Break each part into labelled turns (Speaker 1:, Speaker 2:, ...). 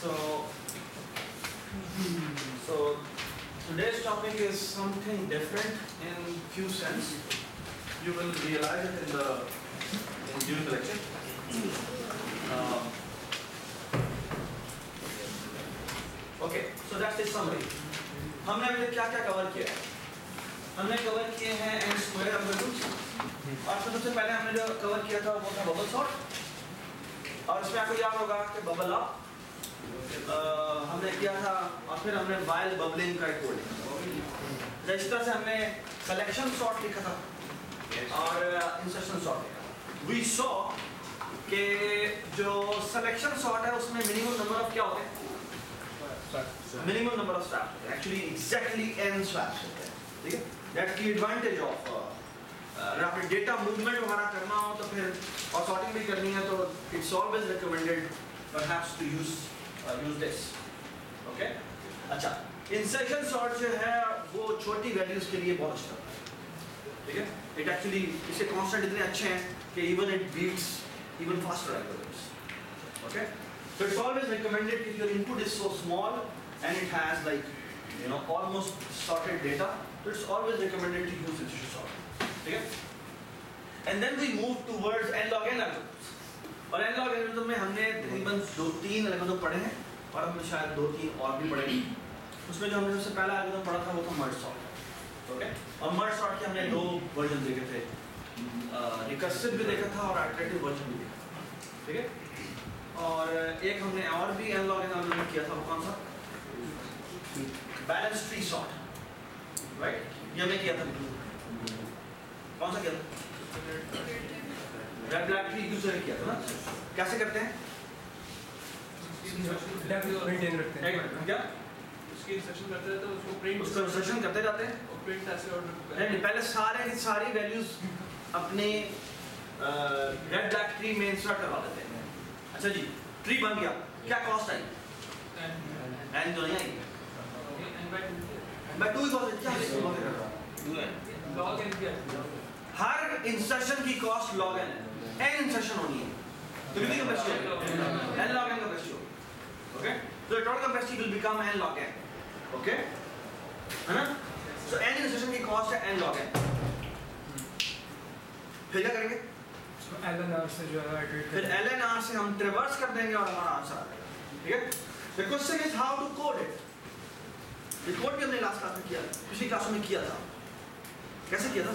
Speaker 1: So, so today's topic is something different in few sense. You will realize it during the lecture. Okay, so that's the summary. हमने अभी क्या क्या cover किया है? हमने cover किए हैं n स्क्वायर अल्गोरिथम्स और सबसे पहले हमने जो कवर किया था वो था बबल सॉर्ट और इसमें आपको याद होगा कि बबल अप हमने किया था और फिर हमने वाइल बबलिंग का कोड लिखा था। इस तरह से हमने कलेक्शन सॉर्ट लिखा था और इंसर्शन सॉर्ट लिखा था। वी सॉ कि जो सिलेक्शन सॉर्ट है उसमें मिनिमम नंबर ऑफ क्या होते हैं? Minimum number of swaps actually exactly n swaps होते हैं। ठीक है, दैट्स द एडवांटेज ऑफ अगर आपने डेटा मूवमेंट वगैरह करना हो तो फिर और सॉर्टिंग भी करनी है तो it's always recommended perhaps to use this. Okay, अच्छा, इंसर्शन सॉर्ट जो है वो छोटी वैल्यूज के लिए बहुत अच्छा होता है। ठीक है, इट एक्चुअली इसके कांस्टेंट इतने अच्छे हैं कि even it beats even faster algorithms. Okay, so it's always recommended if your input is so small and it has like almost sorted data, so it's always recommended to use insertion sort. ठीक है, and then we move towards n log n algorithms और n log n algorithm में हमने तकरीबन 2-3 algorithm पढ़े हैं और हम शायद 2-3 और भी पढ़ेंगे। उसमें जो हमने सबसे पहला एल्गोरिथम पढ़ा था वो था मर्ज सॉर्ट। ओके, और मर्ज सॉर्ट के हमने 2 वर्जन देखे थे, रिकर्सिव भी देखा था और आइटरेटिव वर्जन भी देखा था। ठीक है, और एक हमने और भी n log n एल्गोरिथम किया था, वो कौन सा? Balance tree sort, right? ये हमने किया था। कौन सा किया था? रेड ब्लैक ट्री यूज किया था ना? कैसे करते हैं?
Speaker 2: मेंटेन रखते हैं।
Speaker 1: क्या?
Speaker 2: उसकी इंसर्शन करते रहते हैं, उसको प्रिंट
Speaker 1: इंसर्शन करते जाते हैं
Speaker 2: और प्रिंट ऐसे ऑर्डर
Speaker 1: नहीं, पहले सारी वैल्यूज अपने रेड ब्लैक ट्री में इंसर्ट करवा देते हैं। अच्छा जी, ट्री बन गया, क्या कॉस्ट आई? n तो नहीं आई, by 2 क्या
Speaker 2: log n क्या?
Speaker 1: हर इंसर्शन की कॉस्ट log n है, n इंसर्शन होनी है तो कितनी कैपेसिटी है? n log n कैपेसिटी होगी। Okay, so the total capacity will become n log n। Okay, है ना? so n इंसर्शन की कॉस्ट है n log n। फिर क्या करेंगे?
Speaker 2: lnr से जो है आइटरेट
Speaker 1: फिर lnr से हम ट्रेवर्स कर देंगे और हमारा आंसर आ जाएगा। ठीक है, the question is how to code it। ये कोड भी हमने लास्ट क्लास में किया, पिछली क्लास में किया था। कैसे किया था?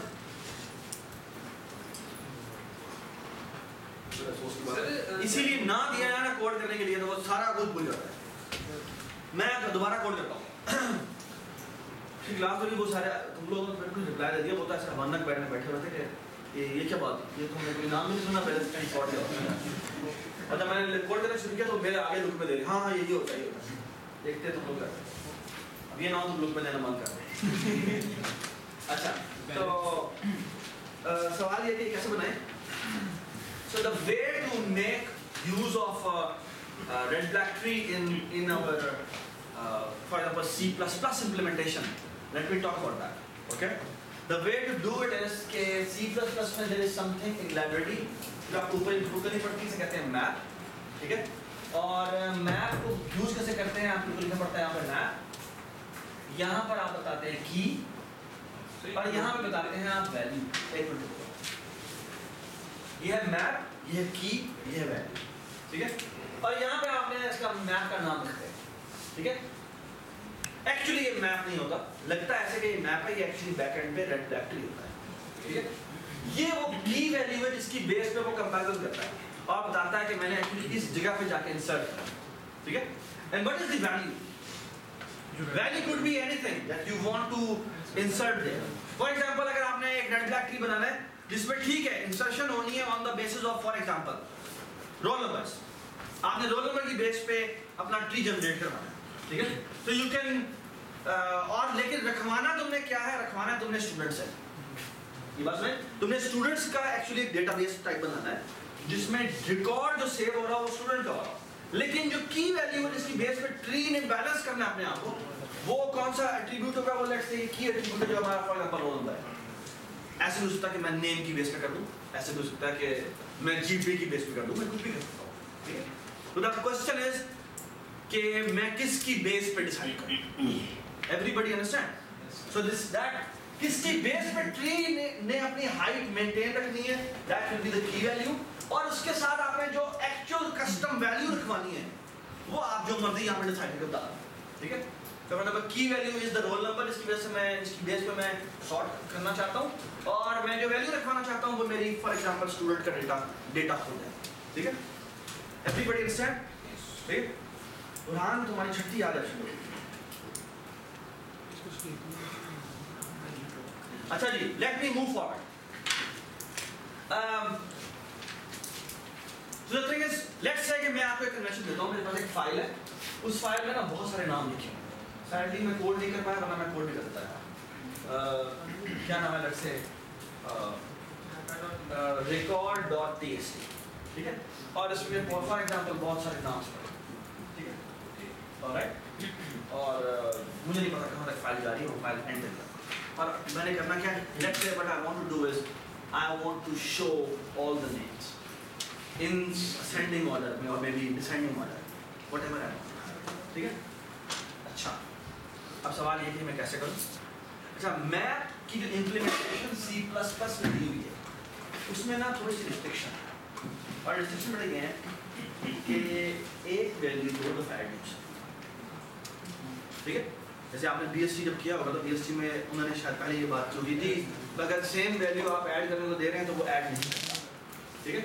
Speaker 1: इसीलिए ना दिया है ना कोड करने के लिए तो वो सारा कुछ भूल जाता है। मैं दोबारा कोड करता हूँ। पिछली क्लास में भी वो सारे तुम लोगों ने बिल्कुल रिप्लाई दे दिया, वो तो ऐसे हमानक बैठे हुए थे कि ये क्या बात है, ये तुमने कोई नाम नहीं सुना पहले कहीं कोड किया। और जब मैंने कोड करना शुरू किया तो मेरे आगे लुक में दे रही, हाँ हाँ यही होता है, देखते तुम लोग करते। अब ये ना तुम लोग में देना मन कर रहे। अच्छा, तो सवाल ये कि कैसे बनाएं? So the way to make use of red black tree in our for example C++ implementation, let me talk about that. Okay, the way to do it is कि C++ में there is something in library जो आपको ऊपर include करनी पड़ती है, इसे कहते हैं मैप। ठीक है, और मैप को यूज कैसे करते हैं आपको लिखना पड़ता है यहाँ पर मैप, यहाँ पर आप बताते हैं की और यहाँ पे बताते हैं आप वैल्यू। एक मिनट, ये है मैप, ये है की, ये है वैल्यू। ठीक है, और यहाँ पे आपने इसका मैप का नाम रखते हैं। ठीक है, एक्चुअली ये मैप नहीं होता, लगता है ऐसे कि ये मैप है, ये एक्चुअली बैकएंड पे रेड ब्लैक ट्री होता है। ठीक है, ये वो की वैल्यू है जिसकी बेस पे वो कंपैरिजन करता है और बताता है कि मैंने एक्चुअली इस जगह पे जाके इंसर्ट किया। ठीक है, and what is the value? Value could be anything that you want to insert there. For example, अगर आपने एक red black tree बनाना है जिसमें ठीक है इंसर्शन होनी है on the basis of for example roll numbers, आपने roll number की बेस पे अपना ट्री जनरेट करवाना है। ठीक है, तो you can और लेकिन रखवाना तुमने क्या है? रखवाना तुमने स्टूडेंट्स है। ये बात में तुमने स्टूडेंट्स का एक्चुअली डेटाबेस टाइप बनाना है जिसमें रिकॉर्ड जो सेव हो रहा है वो स्टूडेंट का हो रहा है, लेकिन जो की वैल्यू है जिसकी बेस पे ट्री ने बैलेंस करना है अपने आप को, वो कौन सा एट्रीब्यूट होगा? वो लेट्स से की एट्रीब्यूट है जो हमारा फॉर एग्जांपल रोल नंबर है। ऐसे भी हो सकता है कि मैं नेम की बेस पे कर दूं, ऐसे भी हो सकता है कि मैं जीपी की बेस पे कर दूं, मैं कुछ भी कर सकता हूं। ठीक है, तो द क्वेश्चन इज कि मैं किसकी बेस पे डिसाइड करूं? Everybody understand? So this that किसकी बेस पे ट्री ने अपनी हाइट मेंटेन रखनी है, that will be the key value, और उसके साथ आपने जो एक्चुअल कस्टम वैल्यू रखवानी है वो आप जो मर्जी यहाँ पे डिसाइड करके बता दो, ठीक है? तो मतलब की value is the roll number, इसकी वजह से मैं इसकी बेस पे मैं सॉर्ट करना चाहता हूँ, और मैं जो वैल्यू रखवाना चाहता हूँ वो मेरी फॉर एग्जांपल स्टूडेंट का डेटा हो जाए, ठीक है? Everybody understand? ठीक? बुरहान तुम्हारी छठी याद है? अच्छा जी, let me move forward. So the thing is, let's say कि मैं आपको एक कन्वेंशन देता हूँ, मेरे पास एक फाइल है, उस फाइल में ना बहुत सारे नाम लिखे हैं. सैडली मैं कोड नहीं कर पाया, वरना मैं कोड भी कर देता. क्या नाम है? लेट्स से record.txt, ठीक है? और इसमें फॉर एग्जांपल बहुत सारे नाम हैं, ठीक है? ऑलराइट? और मुझे नहीं पता कहाँ तक फाइल जा रही है, वो फाइल एंटर कर. और मैंने करना क्या है? Let's say what I want to do is I want to show all the names in ascending order or maybe descending order, whatever I want, ठीक है? अच्छा, अब सवाल ये कि मैं कैसे करूँ? अच्छा, मैप की जो इम्प्लीमेंटेशन C++ में दी हुई है, उसमें ना थोड़ी सी रिस्ट्रिक्शन है, और रिस्ट्रिक्शन में ये है कि एक वैल्यू दो दफा ऐड हो सकती है, ठीक है? जैसे आपने BSc जब किया होगा तो BSc में उन्होंने शायद पहले ये बात जो की थी, अगर सेम वैल्यू आप ऐड करने को दे रहे हैं तो वो ऐड नहीं करता, ठीक है?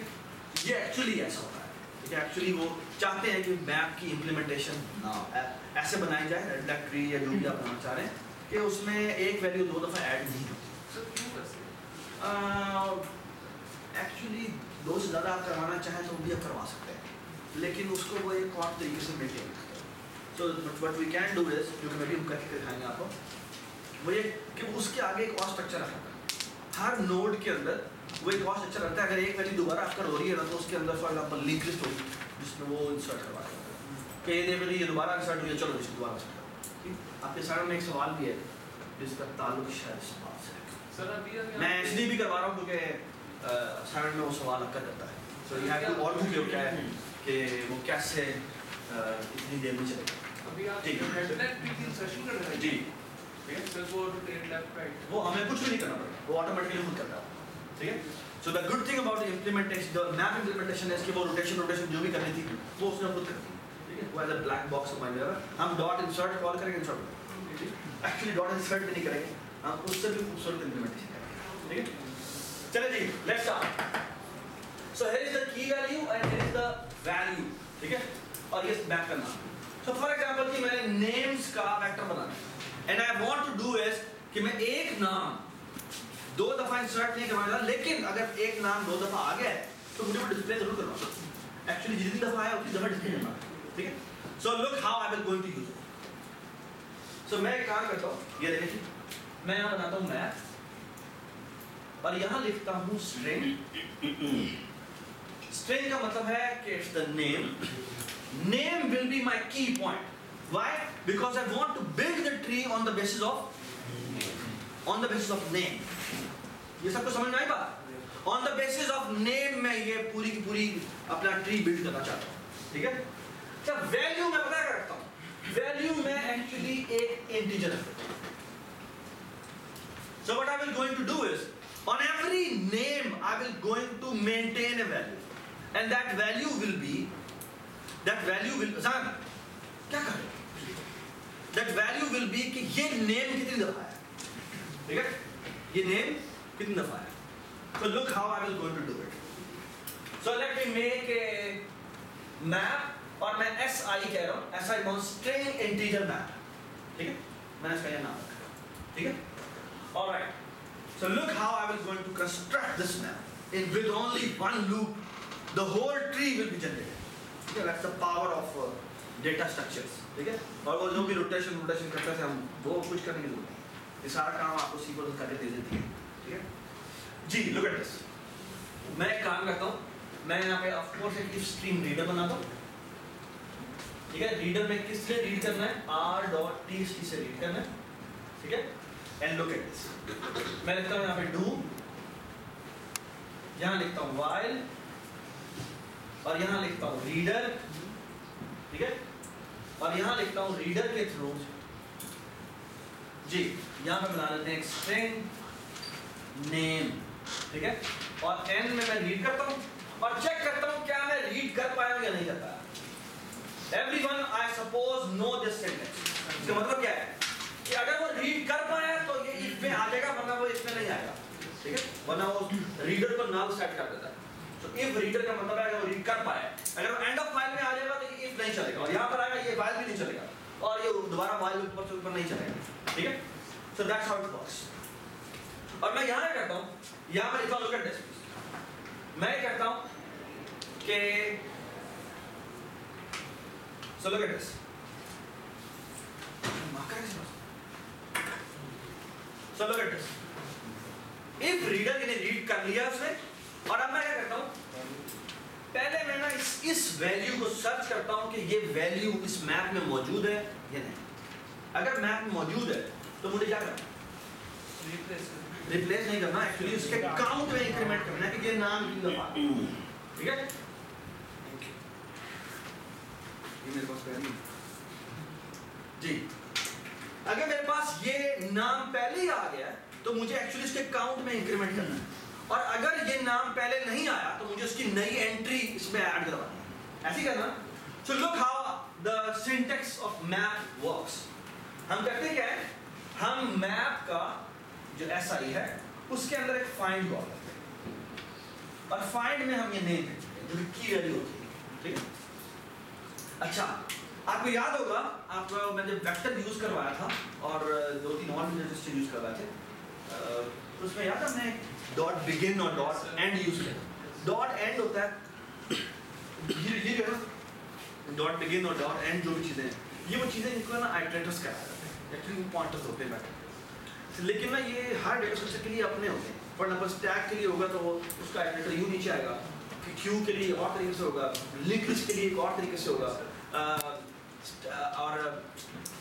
Speaker 1: ये एक्चुअली ऐसा होता है, ठीक है? एक्चुअली वो चाहते हैं कि मैप की इम्प्लीमेंटेशन ना ऐसे बनाई जाए, रेडक ट्री या जो भी आप बनाना चाह रहे हैं, कि उसमें एक वैल्यू दो दफ़ा ऐड नहीं होती. एक्चुअली दो से ज़्यादा आप करवाना चाहें तो भी आप करवा सकते हैं, लेकिन उसको वो एक और तरीके से मेंटेन करते हैं. So what we can do is, क्योंकि मैं भी करके दिखाएंगे आपको, वो ये कि उसके आगे एक और स्ट्रक्चर रखा है. हर नोड के अंदर वो एक और स्ट्रक्चर रहता है. अगर एक वैल्यू दोबारा आफ्टर हो रही है ना, तो उसके अंदर फॉर एग्जांपल लिंक लिस्ट होगी जिसमें वो इंसर्ट करवा देगा कि ये देखो ये दोबारा इंसर्ट हुई है, चलो इसको दोबारा इंसर्ट करो. ठीक? आपके सामने एक सवाल भी है जिसका ताल्लुक शायद इस बात से है.
Speaker 2: सर अभी
Speaker 1: मैं इसलिए भी करवा रहा हूँ क्योंकि सामने में वो सवाल अक्कर करता है. सो यू हैव टू और भी क्या है कि वो कैसे इतनी देर में चलेगा.
Speaker 2: अभी आप
Speaker 1: ठीक है.
Speaker 2: हेडलाइन पे इंसर्शन कर रहे हैं
Speaker 1: जी,
Speaker 2: ठीक है? सर वो रोटेट लेफ्ट राइट,
Speaker 1: वो हमें कुछ भी नहीं करना पड़ेगा, वो ऑटोमेटिकली खुद करता है, ठीक है? So the good thing about the implementation, the map implementation है कि वो रोटेशन जो भी करनी थी वो उसने खुद कर दी, ठीक है? वो as a black box of my mirror. हम डॉट इंसर्ट कॉल करेंगे, इंसर्ट एक्चुअली डॉट इंसर्ट भी नहीं करेंगे, हम उससे भी खूबसूरत इम्प्लीमेंटेशन करेंगे, ठीक है? चलिए जी, let's start. So here is the key value and here is the value, ठीक है? और ये बैक करना. सो फॉर एग्जांपल कि मैंने नेम्स का वेक्टर बनाना है and I want to do is कि मैं एक नाम दो दफा इंसर्ट नहीं करवाना, लेकिन अगर एक नाम दो दफा आ गया है तो मुझे वो डिस्प्ले जरूर करना. एक्चुअली जितनी दफा आया उतनी दफा डिस्प्ले करना, ठीक है? So look how I will going to use it. So मैं एक काम करता हूँ, ये देखिए, मैं यहाँ बनाता हूँ मैप और यहाँ लिखता हूँ स्ट्रिंग. स्ट्रिंग का मतलब है कि it's the name. Name will be my key point. Why? Because I want to build the tree on the basis of name. ये सबको समझ में आई बात? On the basis of name मैं ये पूरी की पूरी अपना ट्री बिल्ड करना चाहता हूँ, ठीक है? जब वैल्यू मैं पता क्या रखता हूँ, वैल्यू में एक्चुअली एक इंटीजर रखता हूँ. So what I will going to do is on every name I will going to maintain a value, and that value will Zan, क्या कर रहे हो? That value will be कि ये name कितनी दफा है, ठीक है? ये name कितनी दफा है. So look how I will going to do it. So let me make a map और मैं SI कह रहा हूँ, SI means string integer map, ठीक है? मैंने इसका ये नाम रखा, ठीक है? All right. So look how I was going to construct this map. With only one loop, the whole tree will be generated. Okay, that's the power of data structures. ठीक है? और वो जो भी rotation करते हैं हम वो कुछ करने की जरूरत नहीं. ये सारा काम आपको C++ करके दे देती है. ठीक है? जी, look at this. मैं एक काम करता हूँ. मैं यहाँ पे of course एक if stream reader बनाता हूँ. ठीक है? Reader में किस से read करना है? r.txt से read करना है. ठीक है? And look at this. मैं लिखता हूँ यहाँ पे do, यहाँ लिखता हूँ while, और यहाँ लिखता हूँ reader ठीक है, और यहाँ लिखता हूँ रीडर के थ्रू जी, यहाँ पे बना लेते हैं एक स्ट्रिंग नेम, ठीक है, और एन में मैं रीड करता हूँ और चेक करता हूँ क्या मैं रीड कर पाया या नहीं कर पाया। Everyone I suppose know this sentence. इसका मतलब क्या है कि अगर वो रीड कर पाया तो ये इफ में आ जाएगा, वरना वो इसमें नहीं आएगा, ठीक है, वरना वो रीडर को नल सेट कर देता है। तो इफ रीडर का मतलब है अगर वो रीड कर पाया, अगर वो एंड ऑफ फाइल में आ जाएगा तो ये इफ नहीं चलेगा, और यहाँ पर आएगा ये फाइल भी नहीं चलेगा, और ये दोबारा फाइल ऊपर से ऊपर नहीं चलेगा, ठीक है। So that's how it works. और मैं यहाँ करता हूँ, यहाँ पर लिखा लुक एट दिस, मैं कहता हूँ कि so look at this, so look at this, if reader ने रीड कर लिया उसने, और अब मैं क्या करता हूँ, पहले मैं ना इस वैल्यू को सर्च करता हूँ कि ये वैल्यू इस मैप में मौजूद है या नहीं। अगर मैप में मौजूद है तो मुझे क्या करना, रिप्लेस नहीं करना, एक्चुअली उसके काउंट में इंक्रीमेंट करना है कि ये नाम की दफा, ठीक है। ये मेरे पास पहले जी, अगर मेरे पास ये नाम पहले ही आ गया तो मुझे एक्चुअली इसके काउंट में इंक्रीमेंट करना है, और अगर ये नाम पहले नहीं आया तो मुझे उसकी नई एंट्री इसमें ऐड करवानी है, ऐसे ही करना। सो look how the syntax of map works. हम करते क्या है, हम मैप का जो SI है उसके अंदर एक फाइंड कॉल करते हैं, और फाइंड में हम ये नेम है जो की वैल्यू होती है, ठीक है। अच्छा, आपको याद होगा, आप मैं जब वेक्टर यूज करवाया था और 2-3 और रजिस्टर यूज करवाए थे, तो उसमें याद है हमने डॉट बिगिन और डॉट एंड यूज किया। डॉट एंड होता है ये जो है डॉट बिगिन और डॉट एंड, जो भी चीजें हैं ये वो चीजें इनको ना आइटरेटर्स कहा जाता है, एक्चुअली वो पॉइंटर्स होते हैं, लेकिन ना ये हर डेटा स्ट्रक्चर के लिए अपने होते हैं। फॉर एग्जांपल स्टैक के लिए होगा तो उसका आइटरेटर यू नीचे आएगा, क्यू के लिए और तरीके से होगा, लिंक लिस्ट के लिए एक और तरीके से होगा,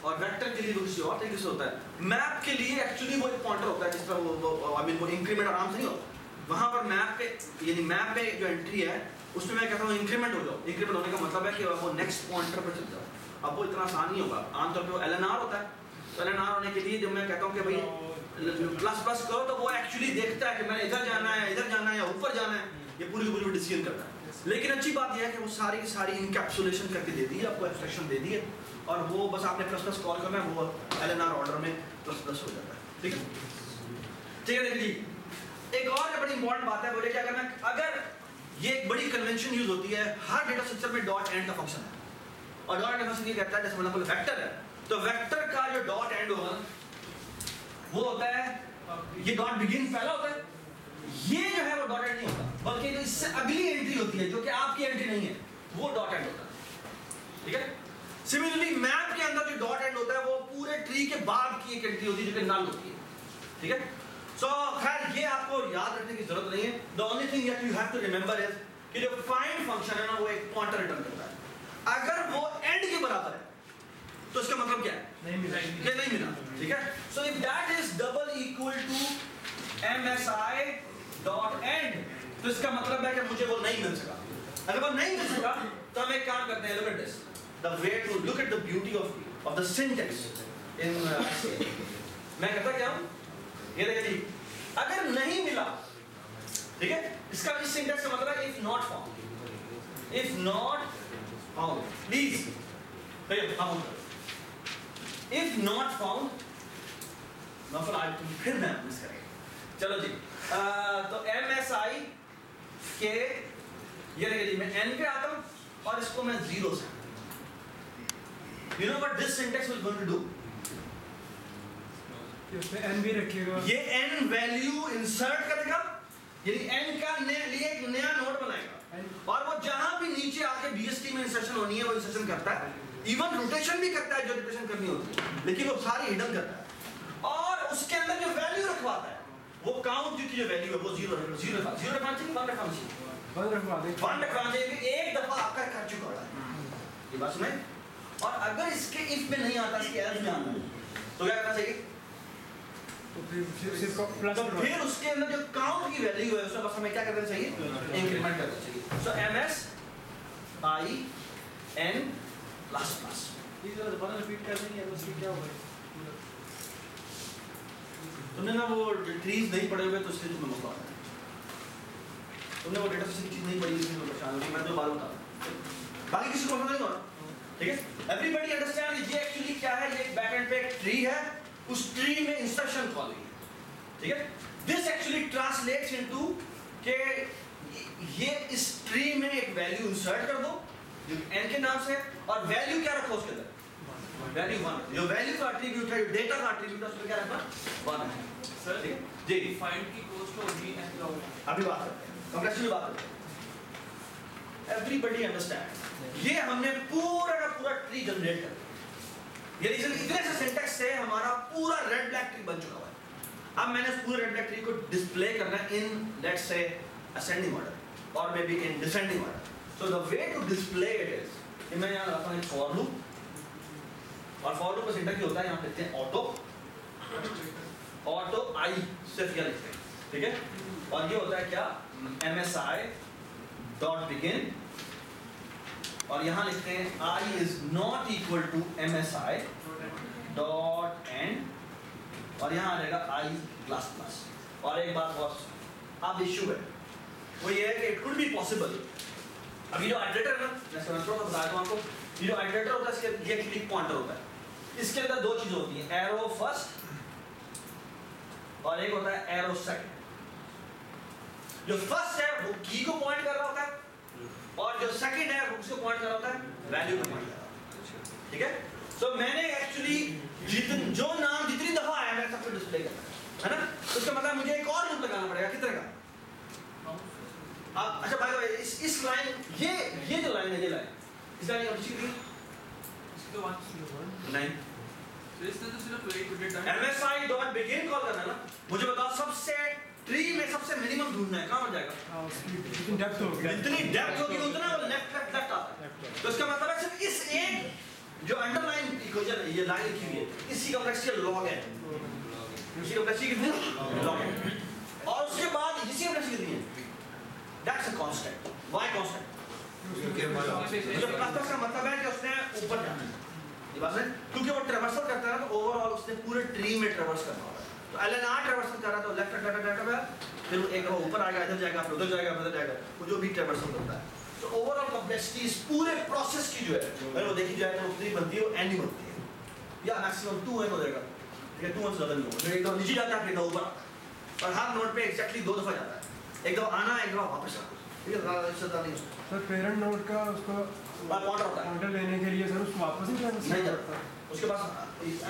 Speaker 1: और वेक्टर के लिए वो किसी और तरीके से होता है। मैप के लिए एक्चुअली वो एक पॉइंटर होता है, जिस पर वो आई मीन वो इंक्रीमेंट आराम से नहीं होता, वहाँ पर मैप पे यानी मैप पे जो एंट्री है उसमें मैं कहता हूँ इंक्रीमेंट हो जाओ। इंक्रीमेंट होने का मतलब है कि वो नेक्स्ट पॉइंटर पर चल जाओ। अब वो इतना आसान नहीं होगा, आमतौर पर वो LNR होता है, तो LNR होने के लिए जब मैं कहता हूँ कि भाई प्लस प्लस करो तो वो एक्चुअली देखता है कि मैंने इधर जाना है, इधर जाना है या ऊपर जाना है, ये पूरी पूरी डिसीजन करता है। लेकिन अच्छी बात यह है कि वो सारी की सारी इनकैप्सुलेशन करके दे दी है, आपको एब्स्ट्रैक्शन दे दी है, और वो बस आपने प्लस प्लस कॉल करना है, वो LNR ऑर्डर में प्लस प्लस हो जाता है, ठीक है। ठीक है, देखिए एक और बड़ी इंपॉर्टेंट बात है, बोले क्या करना है, अगर ये एक बड़ी कन्वेंशन यूज होती है हर डेटा स्ट्रक्चर में, डॉट एंड का फंक्शन है, और डॉट एंड फंक्शन ये कहता है, जैसे मतलब वेक्टर है तो वेक्टर का जो डॉट एंड होगा वो होता है, ये डॉट बिगिन पहला होता है, ये जो है वो डॉट एंड नहीं होता, बल्कि जो इससे अगली एंट्री होती है जो कि आपकी एंट्री नहीं है वो डॉट एंड होता है, ठीक है। सिमिलरली मैप के अंदर जो डॉट एंड होता है वो पूरे ट्री के बाद की एक एंट्री होती है जो कि नल होती है, ठीक है। सो खैर ये आपको याद रखने की जरूरत नहीं है। The only thing that you have to remember is कि जो फाइंड फंक्शन है ना वो एक पॉइंटर रिटर्न करता है। अगर वो एंड के बराबर है तो इसका मतलब क्या है,
Speaker 2: नहीं मिला,
Speaker 1: ये नहीं मिला, ठीक है। So if that is double equal to MSI dot end, तो इसका मतलब है कि मुझे वो नहीं मिल सका। अगर वो नहीं मिल सका तो हम एक काम करते हैं, look at this, the way to look at the beauty of the syntax in मैं कहता क्या हूं, ये देखिए जी, अगर नहीं मिला, ठीक है, इसका इस सिंटैक्स का मतलब है if not found, if not found, please भैया फाउंड, इफ नॉट फाउंड नफल आज तुम फिर मैं मिस करेंगे। चलो जी, तो MSI के ये देखिए जी, मैं n पे आता हूं और इसको मैं 0 से, you know what this syntax was going to do,
Speaker 2: इसमें n भी रखिएगा,
Speaker 1: ये n वैल्यू इंसर्ट करेगा, यानी n का लिए एक नया नोड बनाएगा, और वो जहां भी नीचे आके BST में इंसर्शन होनी है वो इंसर्शन करता है, इवन रोटेशन भी करता है जो रोटेशन करनी होती है, लेकिन वो सारी हिडन करता है, और उसके अंदर जो वैल्यू रखवाता है वो काउंट की जो वैल्यू है वो 0 रखना चाहिए, 1 रखना चाहिए, 1 रखना चाहिए, एक दफा आपका कर चुका है ये बात सुने। और अगर इसके इफ में नहीं आता, इसके एल्स में आना है तो क्या करना चाहिए,
Speaker 2: तो फिर
Speaker 1: उसके अंदर जो काउंट की वैल्यू है उसमें बस हमें क्या करना चाहिए, इंक्रीमेंट करना चाहिए। सो MSI n प्लस प्लस।
Speaker 2: ये जरा दोबारा रिपीट कर देंगे तो उसकी क्या होगा?
Speaker 1: तुमने ना वो ट्रीज नहीं पढ़े हुए तो इसलिए तुम्हें मसला आता है। तुमने वो डेटा से चीज नहीं पढ़ी इसलिए तुम परेशान हो रही। मैं तो बात बता रहा हूं, बाकी किसी को नहीं होना, ठीक है? एवरीबॉडी अंडरस्टैंड ये एक्चुअली क्या है? ये एक बैकएंड पे एक ट्री है, उस ट्री में इंस्ट्रक्शन कॉल है, ठीक है? दिस एक्चुअली ट्रांसलेट्स इनटू के ये इस ट्री में एक वैल्यू इंसर्ट कर दो जो n के नाम से, और वैल्यू क्या रखो उसके अंदर? वैल्यू 1। जो वैल्यू का एट्रीब्यूट है, जो डेटा का एट्रीब्यूट है, उसमें क्या रखना? 1 है।
Speaker 3: सर
Speaker 1: ठीक है जी,
Speaker 3: फाइंड की कॉस्ट होगी n लॉग।
Speaker 1: अभी बात करते हैं, कंप्लेक्सिटी बात करते हैं। एवरीबॉडी अंडरस्टैंड ये हमने पूरा का पूरा ट्री जनरेट कर दिया। ये रीजन इतने से सिंटैक्स से हमारा पूरा रेड ब्लैक ट्री बन चुका हुआ है। अब मैंने इस पूरे रेड ब्लैक ट्री को डिस्प्ले करना है in let's say ascending order और may be in descending order. So the way to display it is कि मैं यहां लगाता हूं एक फॉर लूप, और फॉर लूप का सिंटैक्स होता है, यहां पे लिखते हैं ऑटो आई सिर्फ यह लिखते हैं, ठीक है? और ये होता है क्या? MSI डॉट बिगिन, और यहां लिखते हैं I is not equal to MSI dot end, और यहां आ जाएगा I प्लस प्लस। और एक बात बहुत अब इश्यू है वो ये है कि इट कुड बी पॉसिबल, अभी जो आइटरेटर है ना, जैसे मैं थोड़ा बता दूं आपको, ये जो आइटरेटर होता है इसके ये क्लिक पॉइंटर होता है, इसके अंदर दो चीजें होती हैं, एरो फर्स्ट और एक होता है एरो सेकंड। जो फर्स्ट है वो की को पॉइंट कर रहा होता है, और जो सेकंड है वो किसको पॉइंट कर रहा होता है? वैल्यू को पॉइंट कर रहा होता है, ठीक है? सो मैंने एक्चुअली जो नाम जितनी दफा आया मैं सबको डिस्प्ले करना है ना, उसका मतलब मुझे एक और लूप लगाना पड़ेगा। कितने का? अच्छा भाई इस लाइन ये जो लाइन है, ये लाइन इसका नहीं अच्छी थी
Speaker 3: इसके बाद
Speaker 1: नहीं,
Speaker 3: तो इसने तो सिर्फ wait data
Speaker 1: MSI dot begin call करना है ना। मुझे बताओ सबसे ट्री में सबसे मिनिमम ढूंढना है, कहां पर जाएगा?
Speaker 2: हाँ, उसकी जितनी डेप्थ होगी,
Speaker 1: जितनी डेप्थ होगी उतना वो लेफ्ट लेफ्ट लेफ्ट आता है। तो इसका मतलब है सिर्फ इस एक जो अंडरलाइन इक्वेशन ये लाइन लिखी हुई है, इसी कंप्लेक्सिटी लॉग है, इसी कंप्लेक्सिटी कितनी? लॉग है। और उसके बाद इसी कंप्लेक्सिटी कितनी है? That's a constant. Why constant? जो प्लस का मतलब है कि उसने ऊपर जाना है, ये बात है, क्योंकि वो ट्रैवर्सल करता है तो ओवरऑल उसने पूरे ट्री में ट्रैवर्स करना होगा। तो LNR ट्रैवर्सल कर रहा है तो लेफ्ट डाटा फिर एक ऊपर आएगा, इधर जाएगा, फिर उधर जाएगा, उधर जाएगा, वो जो भी ट्रैवर्सल करता है। तो ओवरऑल कॉम्प्लेक्सिटी इस पूरे प्रोसेस की जो है अगर वो देखी जाए तो उतनी बनती है, वो n ही बनती है, या मैक्सिमम 2n हो जाएगा, ठीक है? 2n से ज्यादा नहीं होगा। फिर एकदम नीचे जाता है, फिर ऊपर, और हर नोड पे एग्जैक्टली 2 दफा जाता है, एक दफा आना, एक दफा वापस आना, ठीक है? इससे ज्यादा नहीं होता।
Speaker 2: सर पेरेंट नोड का उसको
Speaker 1: पॉइंटर होता है,
Speaker 2: ऑर्डर लेने के लिए सर उसको वापस ही
Speaker 1: नहीं जाता उसके पास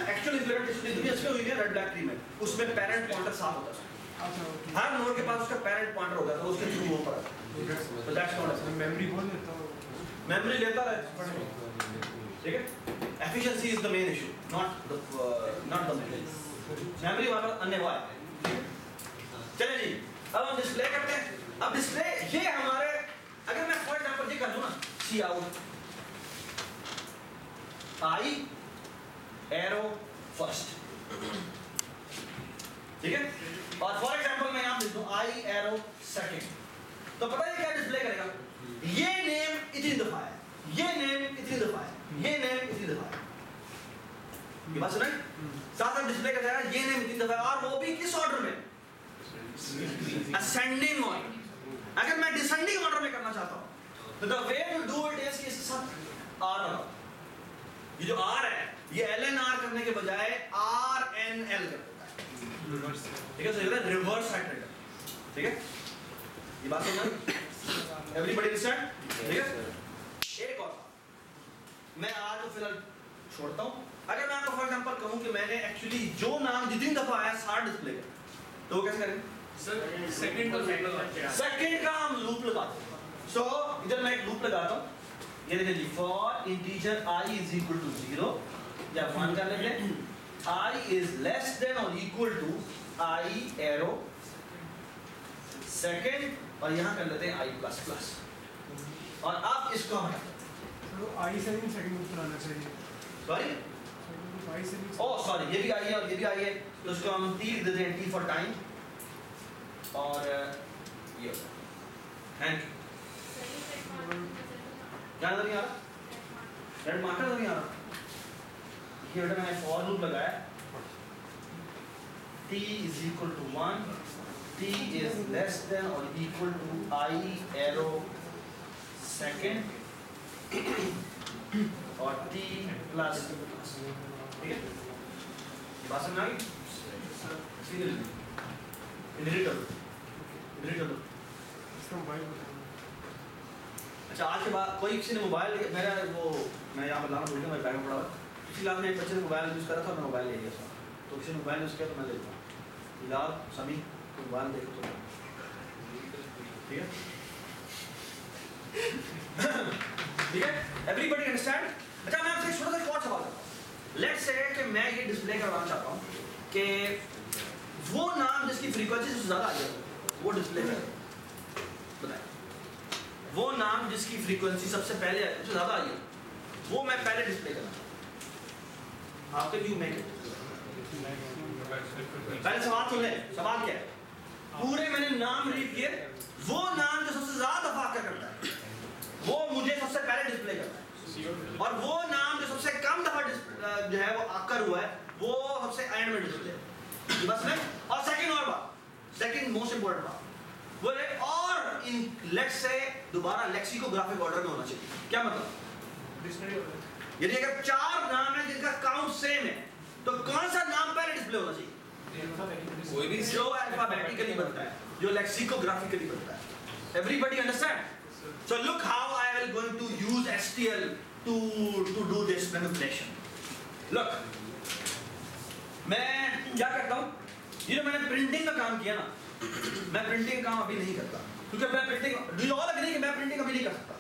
Speaker 1: एक्चुअली इसमें हुई है रेड ब्लैक ट्री में, उसमें पेरेंट पॉइंटर साथ होता है।
Speaker 2: अच्छा, ओके।
Speaker 1: हर नोड के पास उसका पेरेंट पॉइंटर होता है, तो उसके थ्रू वो पर आता है। तो दैट्स नॉट
Speaker 2: मैं मेमोरी बोल देता हूँ,
Speaker 1: मेमोरी लेता रहे, ठीक है? Efficiency is the main issue, not the memory वाला अन्य है। चलिए जी, अब हम डिस्प्ले करते हैं। अब डिस्प्ले ये हमारे, अगर मैं फॉर एग्जांपल ये कर दूं ना, सी आउट आई एरो फर्स्ट, ठीक है? और फॉर एग्जांपल मैं यहां लिख दूं आई एरो सेकंड, तो पता है क्या डिस्प्ले करेगा? ये नेम इतनी दफा है, ये नेम इतनी दफा है, ये नेम इतनी दफा है, ये बात सुनाई? साथ साथ डिस्प्ले कर जाएगा ये नेम इतनी दफा है, और वो भी किस ऑर्डर में? Ascending order. अगर मैं डिसेंडिंग ऑर्डर में करना चाहता हूं तो the way to do it is कि इसके साथ आर लगा, ये जो आर है ये LNR करने के बजाय RNL कर देता है, ठीक है? सो ये रिवर्स साइड, ठीक है? ये बात समझ एवरीबॉडी अंडरस्टैंड, ठीक है? एक और मैं आर को फिलहाल छोड़ता हूं। अगर मैं आपको फॉर एग्जांपल कहूं कि मैंने एक्चुअली जो नाम जितनी दफा आया सार डिस्प्ले कर, तो वो कैसे करेंगे?
Speaker 3: सर सेकंड का लूप लगाते हैं,
Speaker 1: सेकंड का हम लूप लगाते हैं। सो इधर मैं एक लूप लगाता हूं, ये देखिए जी, for integer I is equal to 0 या 1 कर लेते हैं, I इज लेस देन और equal to I arrow second, और यहां कर लेते हैं I प्लस प्लस, और अब इसको हम
Speaker 2: तो आई से भी सेकंड लूप बनाना चाहिए,
Speaker 1: सॉरी
Speaker 2: आई से भी,
Speaker 1: ओह सॉरी, ये भी आई है और ये भी आई है, तो इसको हम T लिख देते हैं, T फॉर टाइम, और ये थैंक यू, क्या नहीं आ रहा? रेड मार्कर तो नहीं आ रहा। ये बेटा मैंने फॉर लूप लगाया, t is equal to 1, t is less than or equal to I arrow second और t plus, ठीक है? बात समझ आ गई? डिलीट कर दो।
Speaker 2: इसका मोबाइल बताओ।
Speaker 1: अच्छा, आज के बाद कोई किसी ने मोबाइल, मेरा वो मैं यहाँ बताना भूल गया, मेरे बैग में पड़ा हुआ है। पिछली क्लास में एक बच्चे ने मोबाइल यूज़ करा था, मैं मोबाइल ले लिया था, तो किसी ने मोबाइल यूज़ किया तो मैं लेता हूँ। फिलहाल समी तो मोबाइल देखो तो ठीक है। ठीक है, एवरीबॉडी अंडरस्टैंड? अच्छा, मैं आपसे छोटा सा और सवाल करता हूँ। लेट्स से कि मैं ये डिस्प्ले करवाना चाहता हूँ कि वो नाम जिसकी फ्रीक्वेंसी सबसे ज़्यादा आई है वो डिस्प्ले करें। बताएं, वो नाम जिसकी फ्रीक्वेंसी सबसे पहले सबसे ज़्यादा आई है वो मैं पहले डिस्प्ले करना चाहता हूँ। आपके व्यू में पहले सवाल सुन ले। सवाल क्या है? पूरे मैंने नाम रीड किए, वो नाम जो सबसे ज्यादा दफा क्या करता है वो मुझे सबसे पहले डिस्प्ले करता है, और वो नाम जो सबसे कम दफा जो है वो आकर हुआ है वो सबसे एंड में डिस्प्ले। बस नहीं, और सेकंड और बात, सेकंड मोस्ट इंपोर्टेंट बात वो है, और इन लेट्स से दोबारा लेक्सिकोग्राफिक ऑर्डर में होना चाहिए। क्या मतलब?
Speaker 3: डिक्शनरी होता है।
Speaker 1: यदि अगर 4 नाम है जिनका काउंट सेम है तो कौन सा नाम पहले डिस्प्ले होना चाहिए?
Speaker 3: कोई भी
Speaker 1: जो अल्फाबेटिकली बनता है, जो लेक्सिकोग्राफिकली बनता है। Everybody understand? So look how I will going to use STL to do this manipulation. Look, मैं क्या करता हूँ, ये जो मैंने प्रिंटिंग का काम किया ना, मैं प्रिंटिंग का काम अभी नहीं करता क्योंकि मैं printing, do you all agree कि मैं प्रिंटिंग अभी नहीं कर सकता?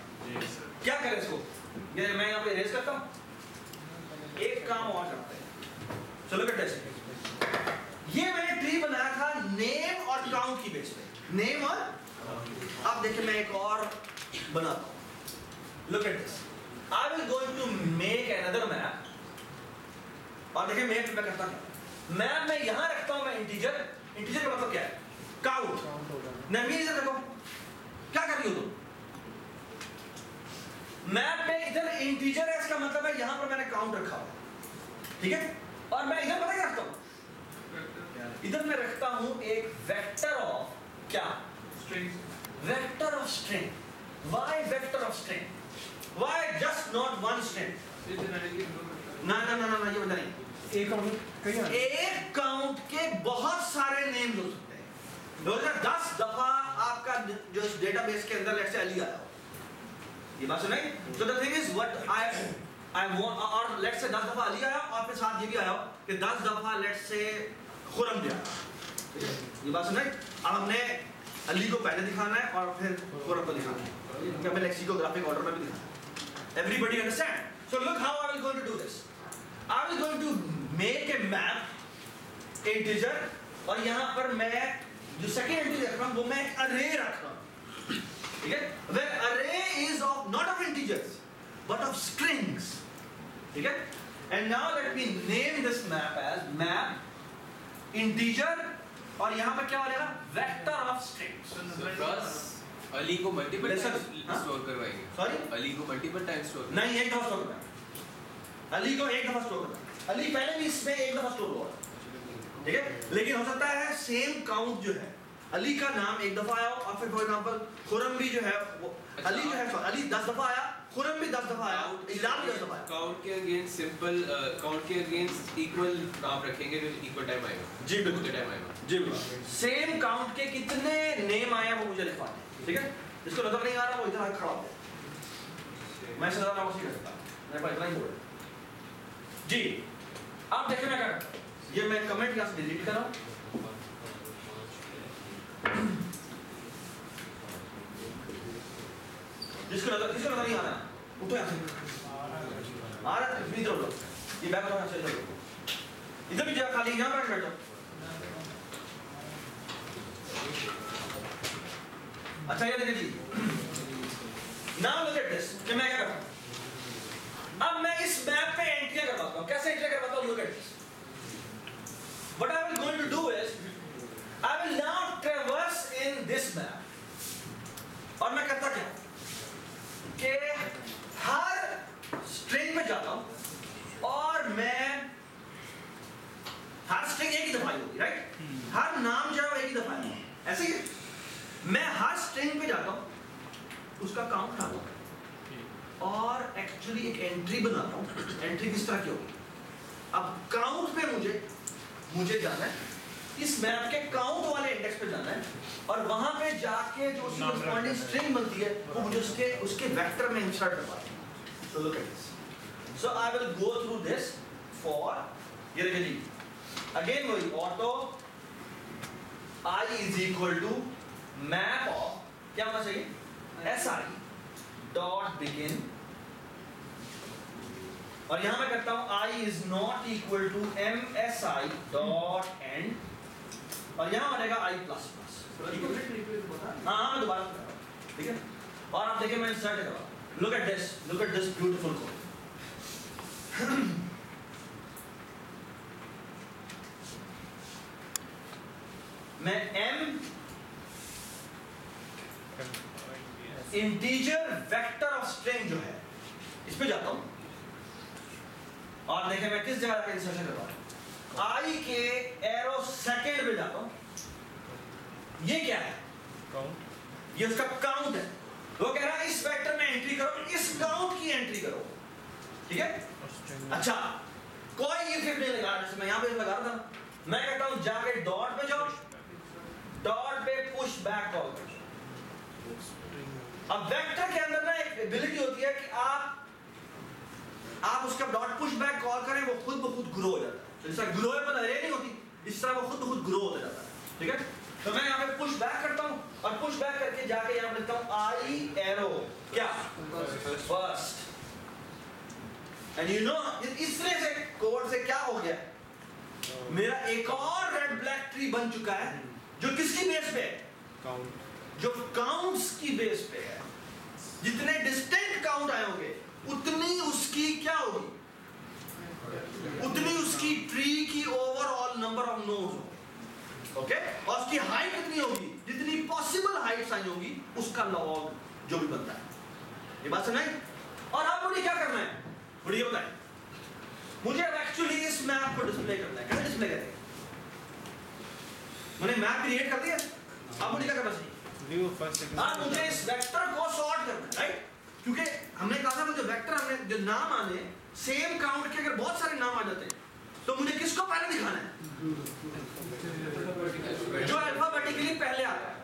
Speaker 1: क्या करें इसको? ये मैं यहाँ पे इरेज करता हूँ, एक काम और करते हैं। चलो बेटा, ये मैंने ट्री बनाया था नेम और काउंट की बेस पे, नेम और, अब देखिए मैं एक और बनाता हूँ। Look at this, I will going to make another map, और देखिए मैप में करता क्या, मैप में यहां रखता हूं मैं इंटीजर। इंटीजर का मतलब क्या है? काउंट। नमी इधर देखो, क्या कर रही हो तुम? मैप में इधर इंटीजर है, इसका मतलब है यहां पर मैंने काउंट रखा हुआ, ठीक है? और मैं इधर पता क्या रखता हूं? इधर मैं रखता हूं एक वेक्टर ऑफ क्या?
Speaker 3: Strings.
Speaker 1: Vector of string. Why vector of string? Why just not one string? ना ना ना ना, ये बता नहीं।
Speaker 2: एक काउंट कहीं आ
Speaker 1: एक काउंट के बहुत सारे नेम्स हो सकते हैं। 2010 दफा आपका जो डेटाबेस के अंदर लेट्स से अली आया, ये बात सुनाई? So the thing is what I want, और लेट्स से 10 दफा अली आया और फिर साथ ये भी आया कि 10 दफा लेट्स से खुरम भी आया। ये बात सुनाई? अब हमने अली को पहले दिखाना है और फिर खुरम को दिखाना है, क्योंकि हमें लेक्सिकोग्राफिक ऑर्डर में भी दिखाना है। Everybody understand? So look how I will going to do this. I will going to make a map integer, और यहाँ पर मैं जो सेकेंड इंटीजर रख रहा हूँ वो मैं एक array रख रहा हूँ, ठीक है? Where array is of not of integers but of strings, ठीक है? And now let me name this map as map integer, और यहाँ पर क्या हो जाएगा? Vector of strings.
Speaker 4: अली को मल्टीपल
Speaker 1: Listen,
Speaker 4: टाइम्स स्टोर करवाएंगे।
Speaker 1: Sorry?
Speaker 4: अली को मल्टीपल टाइम्स स्टोर
Speaker 1: नहीं, एक दफा स्टोर करना है। अली को एक दफा स्टोर करना है। अली पहले भी इसमें एक दफा स्टोर हुआ, ठीक है? लेकिन हो सकता है सेम काउंट जो है, अली का नाम एक दफा आया और फिर फॉर एग्जांपल खुरम भी जो है वो अली जो है, अली 10 दफा आया, खुरम भी 10 दफा आया, इलाम भी 10 दफा आया।
Speaker 4: काउंट के अगेंस्ट सिंपल काउंट के अगेंस्ट इक्वल नाम रखेंगे तो इक्वल टाइम आएगा।
Speaker 1: जी बिल्कुल,
Speaker 4: टाइम आएगा।
Speaker 1: जी बिल्कुल। सेम काउंट के कितने नेम आए वो मुझे लिखवा दें, ठीक है? जिसको नजर नहीं आ रहा वो इधर आके खड़ा हो जाए। मैं सदा नाम उसी कर सकता हूं, मेरे पास इतना ही बोल जी। अब देखिए मैं क्या करता हूं, ये मैं कमेंट यहां से डिलीट कर रहा हूं। जिसको नजर नहीं आ रहा उठो यहां से, आ रहा है इधर उठो, ये बैग उठो, यहां से इधर भी जगह खाली, यहां पर बैठो। अच्छा ये देखिए जी, नाउ लुक एट दिस, कि मैं क्या करता हूं, अब मैं इस मैप पे एंट्री करवाता हूं। कैसे एंट्री करवाता हूं? Look at this, what I will going to do is I will now traverse in this map, और मैं करता क्या कि हर स्ट्रिंग पे पे जाता हूं और मैं हर स्ट्रिंग एक ही दफा होगी, राइट? हर नाम जो है वो एक ही दफा है, ऐसे ही मैं हर स्ट्रिंग पे जाता हूं, उसका काउंट डालता हूं और एक्चुअली एक एंट्री बनाता हूं। एंट्री किस तरह की होगी? अब काउंट पे मुझे जाना है, इस मैप के काउंट वाले इंडेक्स पे जाना है और वहां पे जाके जो उसकी कॉरेस्पॉन्डिंग स्ट्रिंग बनती है वो मुझे उसके वेक्टर में इंसर्ट करवा दें। So look at this, so I will go through this for, ये देखिए जी, अगेन वही auto i is equal to map of, क्या होना चाहिए, si डॉट बिगिन, और यहां मैं करता हूं i is not equal to msi dot end, और यहां बनेगा i प्लस प्लस। हाँ मैं दोबारा कर रहा हूं, ठीक है? और आप देखिए मैं इंसर्ट कर रहा हूं, look at this beautiful code. मैं m integer vector of string जो है इस पे जाता हूं और देखिए मैं किस जगह का इंसर्शन कर रहा हूं, i के एरो सेकंड पे जाता हूं। ये क्या है?
Speaker 2: काउंट।
Speaker 1: ये उसका काउंट है। वो कह रहा है इस वेक्टर में एंट्री करो, इस काउंट की एंट्री करो, ठीक है? अच्छा, कोई इफ नहीं लगा, जैसे मैं यहां पे लगा रहा था, मैं कहता हूं जाके डॉट पे जाओ, डॉट पे पुश बैक कॉल करो। अब वेक्टर के अंदर ना एक एबिलिटी होती है कि आप उसका डॉट पुश बैक कॉल करें, वो खुद ब खुद ग्रो हो जाता है। तो जैसा ग्रोएबल अरे नहीं होती, इस तरह वो खुद ब खुद ग्रो होता जाता है, ठीक है? तो मैं यहाँ पे पुश बैक करता हूँ और पुश बैक करके जाके यहाँ पे लिखता हूँ i एरो क्या फर्स्ट, एंड यू नो इस तरह से कोड से क्या हो गया, मेरा एक और रेड ब्लैक ट्री बन चुका है जो किसकी बेस पे है,
Speaker 2: काउंट,
Speaker 1: जो काउंट्स की बेस पे है। जितने डिस्टिंक्ट काउंट आए होंगे उतनी उसकी क्या होगी, उतनी उसकी ट्री की ओवरऑल नंबर ऑफ नोड्स होगी, ओके? और उसकी हाइट कितनी होगी, जितनी पॉसिबल हाइट्स आई होगी उसका लॉग जो भी बनता है। ये बात समझ? और अब मुझे क्या करना है, मुझे ये बताएं, मुझे अब एक्चुअली इस मैप को डिस्प्ले करना है। कैसे डिस्प्ले करेंगे? मैंने मैप क्रिएट कर दिया, अब मुझे क्या करना चाहिए,
Speaker 2: व्यू फर्स्ट सेकंड,
Speaker 1: मुझे इस वेक्टर को सॉर्ट करना है, राइट? क्योंकि हमने कहा था जो वेक्टर हमने जो नाम आने सेम काउंट के अगर बहुत सारे नाम आ जाते हैं तो मुझे किसको पहले दिखाना है, जो अल्फाबेटिकली पहले आता है,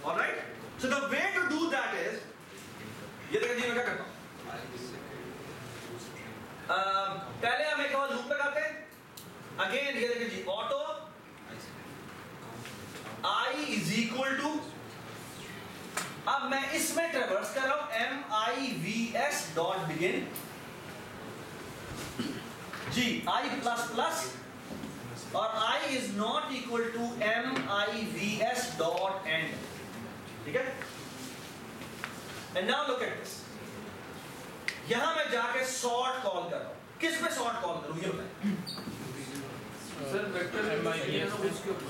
Speaker 1: alright? So the way to do that is, ये देखिए जी मैं क्या करता हूं, पहले हम एक और लूप लगाते हैं, अगेन ये देखिए जी auto i is equal to, अब मैं इसमें ट्रेवर्स कर रहा हूं mivs डॉट बिगिन, जी i प्लस प्लस, और i is not equal to mivs dot end, ठीक है? And now look at this, यहां मैं जाके सॉर्ट कॉल कर रहा हूं, किस पे सॉर्ट कॉल करूं ये बताएं?
Speaker 3: सर वेक्टर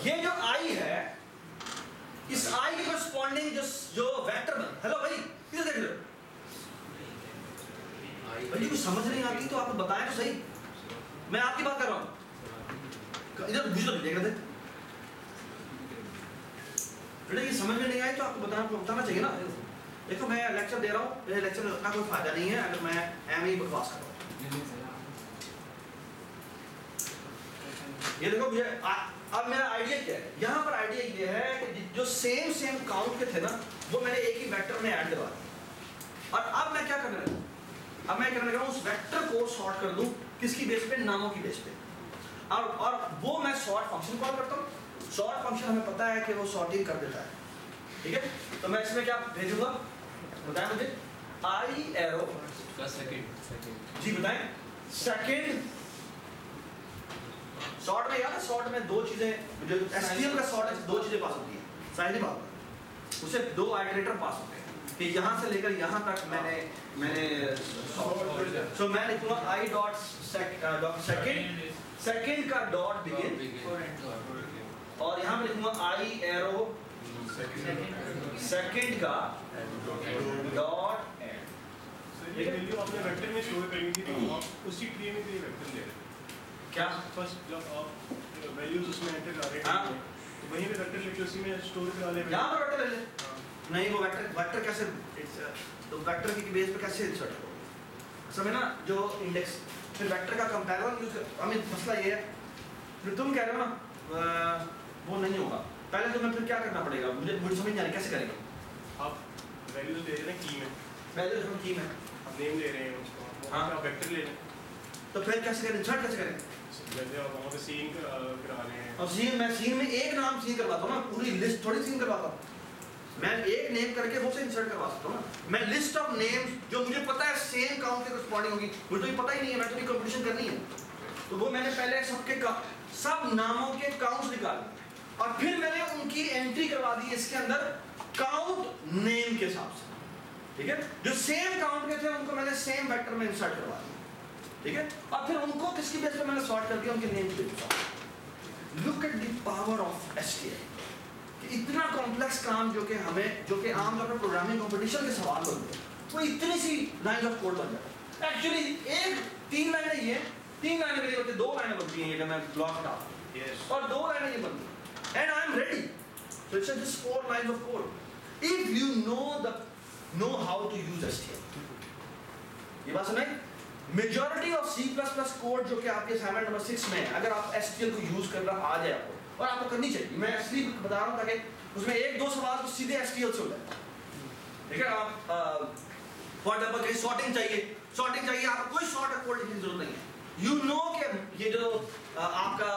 Speaker 1: ये जो i है, इस i के corresponding जो वेक्टर बन, हेलो भाई इधर देख लो भाई, कुछ समझ नहीं आती तो आप बताएं तो सही, मैं आपकी बात कर रहा हूं, इधर मुझे तो देख रहे थे बेटा, ये समझ में नहीं आई तो आपको बताना चाहिए ना। देखो मैं लेक्चर दे रहा हूं, मेरे लेक्चर का कोई फायदा नहीं है अगर मैं एम ही बकवास कर रहा हूं। ये देखो मुझे अब मेरा आइडिया क्या है, यहाँ पर आइडिया ये है कि जो सेम काउंट के थे ना वो मैंने एक ही वेक्टर में ऐड करवा दिया, और अब मैं क्या करने लगा, अब मैं करने लगा उस वेक्टर को सॉर्ट कर दूं किसकी बेस पे, नामों की बेस पे, और वो मैं सॉर्ट फंक्शन कॉल करता हूँ। सॉर्ट फंक्शन हमें पता है कि वो सॉर्टिंग कर देता है, ठीक है? तो मैं इसमें क्या भेजूंगा बताएं मुझे, i एरो
Speaker 4: सेकंड,
Speaker 1: जी बताएं, सेकंड सॉर्ट में याद है, सॉर्ट में दो चीजें, जो एसक्यूएल का सॉर्ट है दो चीजें पास होती है, साइज बात उसे दो आइटरेटर पास होते हैं कि यहां से लेकर यहां तक मैंने सो मैं लिखूंगा i डॉट सेकंड का डॉट बिगिन, और यहां पे लिखूंगा i एरो सेकंड का डॉट एंड,
Speaker 2: सर ये वैल्यू आपने वेक्टर में स्टोर करी थी तो आप उसी ट्री में कोई वेक्टर ले रहे हैं
Speaker 1: क्या
Speaker 2: फर्स्ट जब आप वैल्यूज उसमें एंटर कर रहे
Speaker 1: हाँ।
Speaker 2: हैं तो वहीं पे वेक्टर लेके उसी में स्टोर करा ले
Speaker 1: यहाँ पर वेक्टर ले ले
Speaker 2: हाँ।
Speaker 1: नहीं वो वेक्टर कैसे तो वेक्टर की बेस पे कैसे इंसर्ट करो समझे ना जो इंडेक्स फिर वेक्टर का कंपैरिजन यूज कर हमें मसला ये है जो तुम कह रहे हो ना वो नहीं होगा पहले तुम्हें फिर क्या करना पड़ेगा मुझे समझ नहीं आ रही कैसे करेंगे
Speaker 2: आप वैल्यूज ले रहे हैं की में
Speaker 1: पहले हम की में
Speaker 2: आप नेम ले रहे हैं उसको
Speaker 1: हाँ।
Speaker 2: आप वेक्टर ले रहे हैं
Speaker 1: तो फिर कैसे करें इंसर्ट कैसे करें
Speaker 2: जैसे आप वहाँ पे सीन करा रहे हैं
Speaker 1: और सीन में एक नाम सीन करवाता हूँ ना पूरी लिस्ट थोड़ी सीन करवाता हूँ मैं एक नेम करके वो से इंसर्ट करवा सकता हूँ ना मैं लिस्ट ऑफ नेम्स जो मुझे पता है सेम काउंट के करस्पॉन्डिंग होगी मुझे तो ये पता ही नहीं है मैं तो ये कंपटीशन करनी है तो वो मैंने पहले सब नामों के काउंट्स निकाले और फिर मैंने उनकी एंट्री करवा दी इसके अंदर काउंट नेम के हिसाब से ठीक है जो सेम काउंट के थे उनको मैंने सेम वेक्टर में इंसर्ट करवा दिया ठीक है और फिर उनको किसकी बेस पे मैंने सॉर्ट कर दिया उनके नेम पे look at the power of STL कि इतना कॉम्प्लेक्स काम जो कि आमतौर पर प्रोग्रामिंग कंपटीशन के सवाल होते हैं वो इतनी सी लाइन ऑफ कोड बन जाता है एक्चुअली एक 3 लाइनें ये 3 लाइनें मेरी होती है 2 लाइनें बनती हैं ये जब मैं ब्लॉक डालता हूं
Speaker 2: यस
Speaker 1: और 2 लाइनें ये बनती हैं and I am ready so it's just 4 lines of code if you know how to use STL ये बात समझ मेजॉरिटी ऑफ C++ कोड जो कि आपके असाइनमेंट नंबर 6 में है अगर आप STL को यूज करना आ जाए आपको और आपको करनी चाहिए मैं इसलिए बता रहा हूँ ताकि उसमें 1-2 सवाल तो सीधे STL से हो जाए ठीक है आप फॉर एग्जांपल कहीं सॉर्टिंग चाहिए आपको कोई सॉर्ट कोड लिखने की जरूरत नहीं है यू नो कि ये जो आपका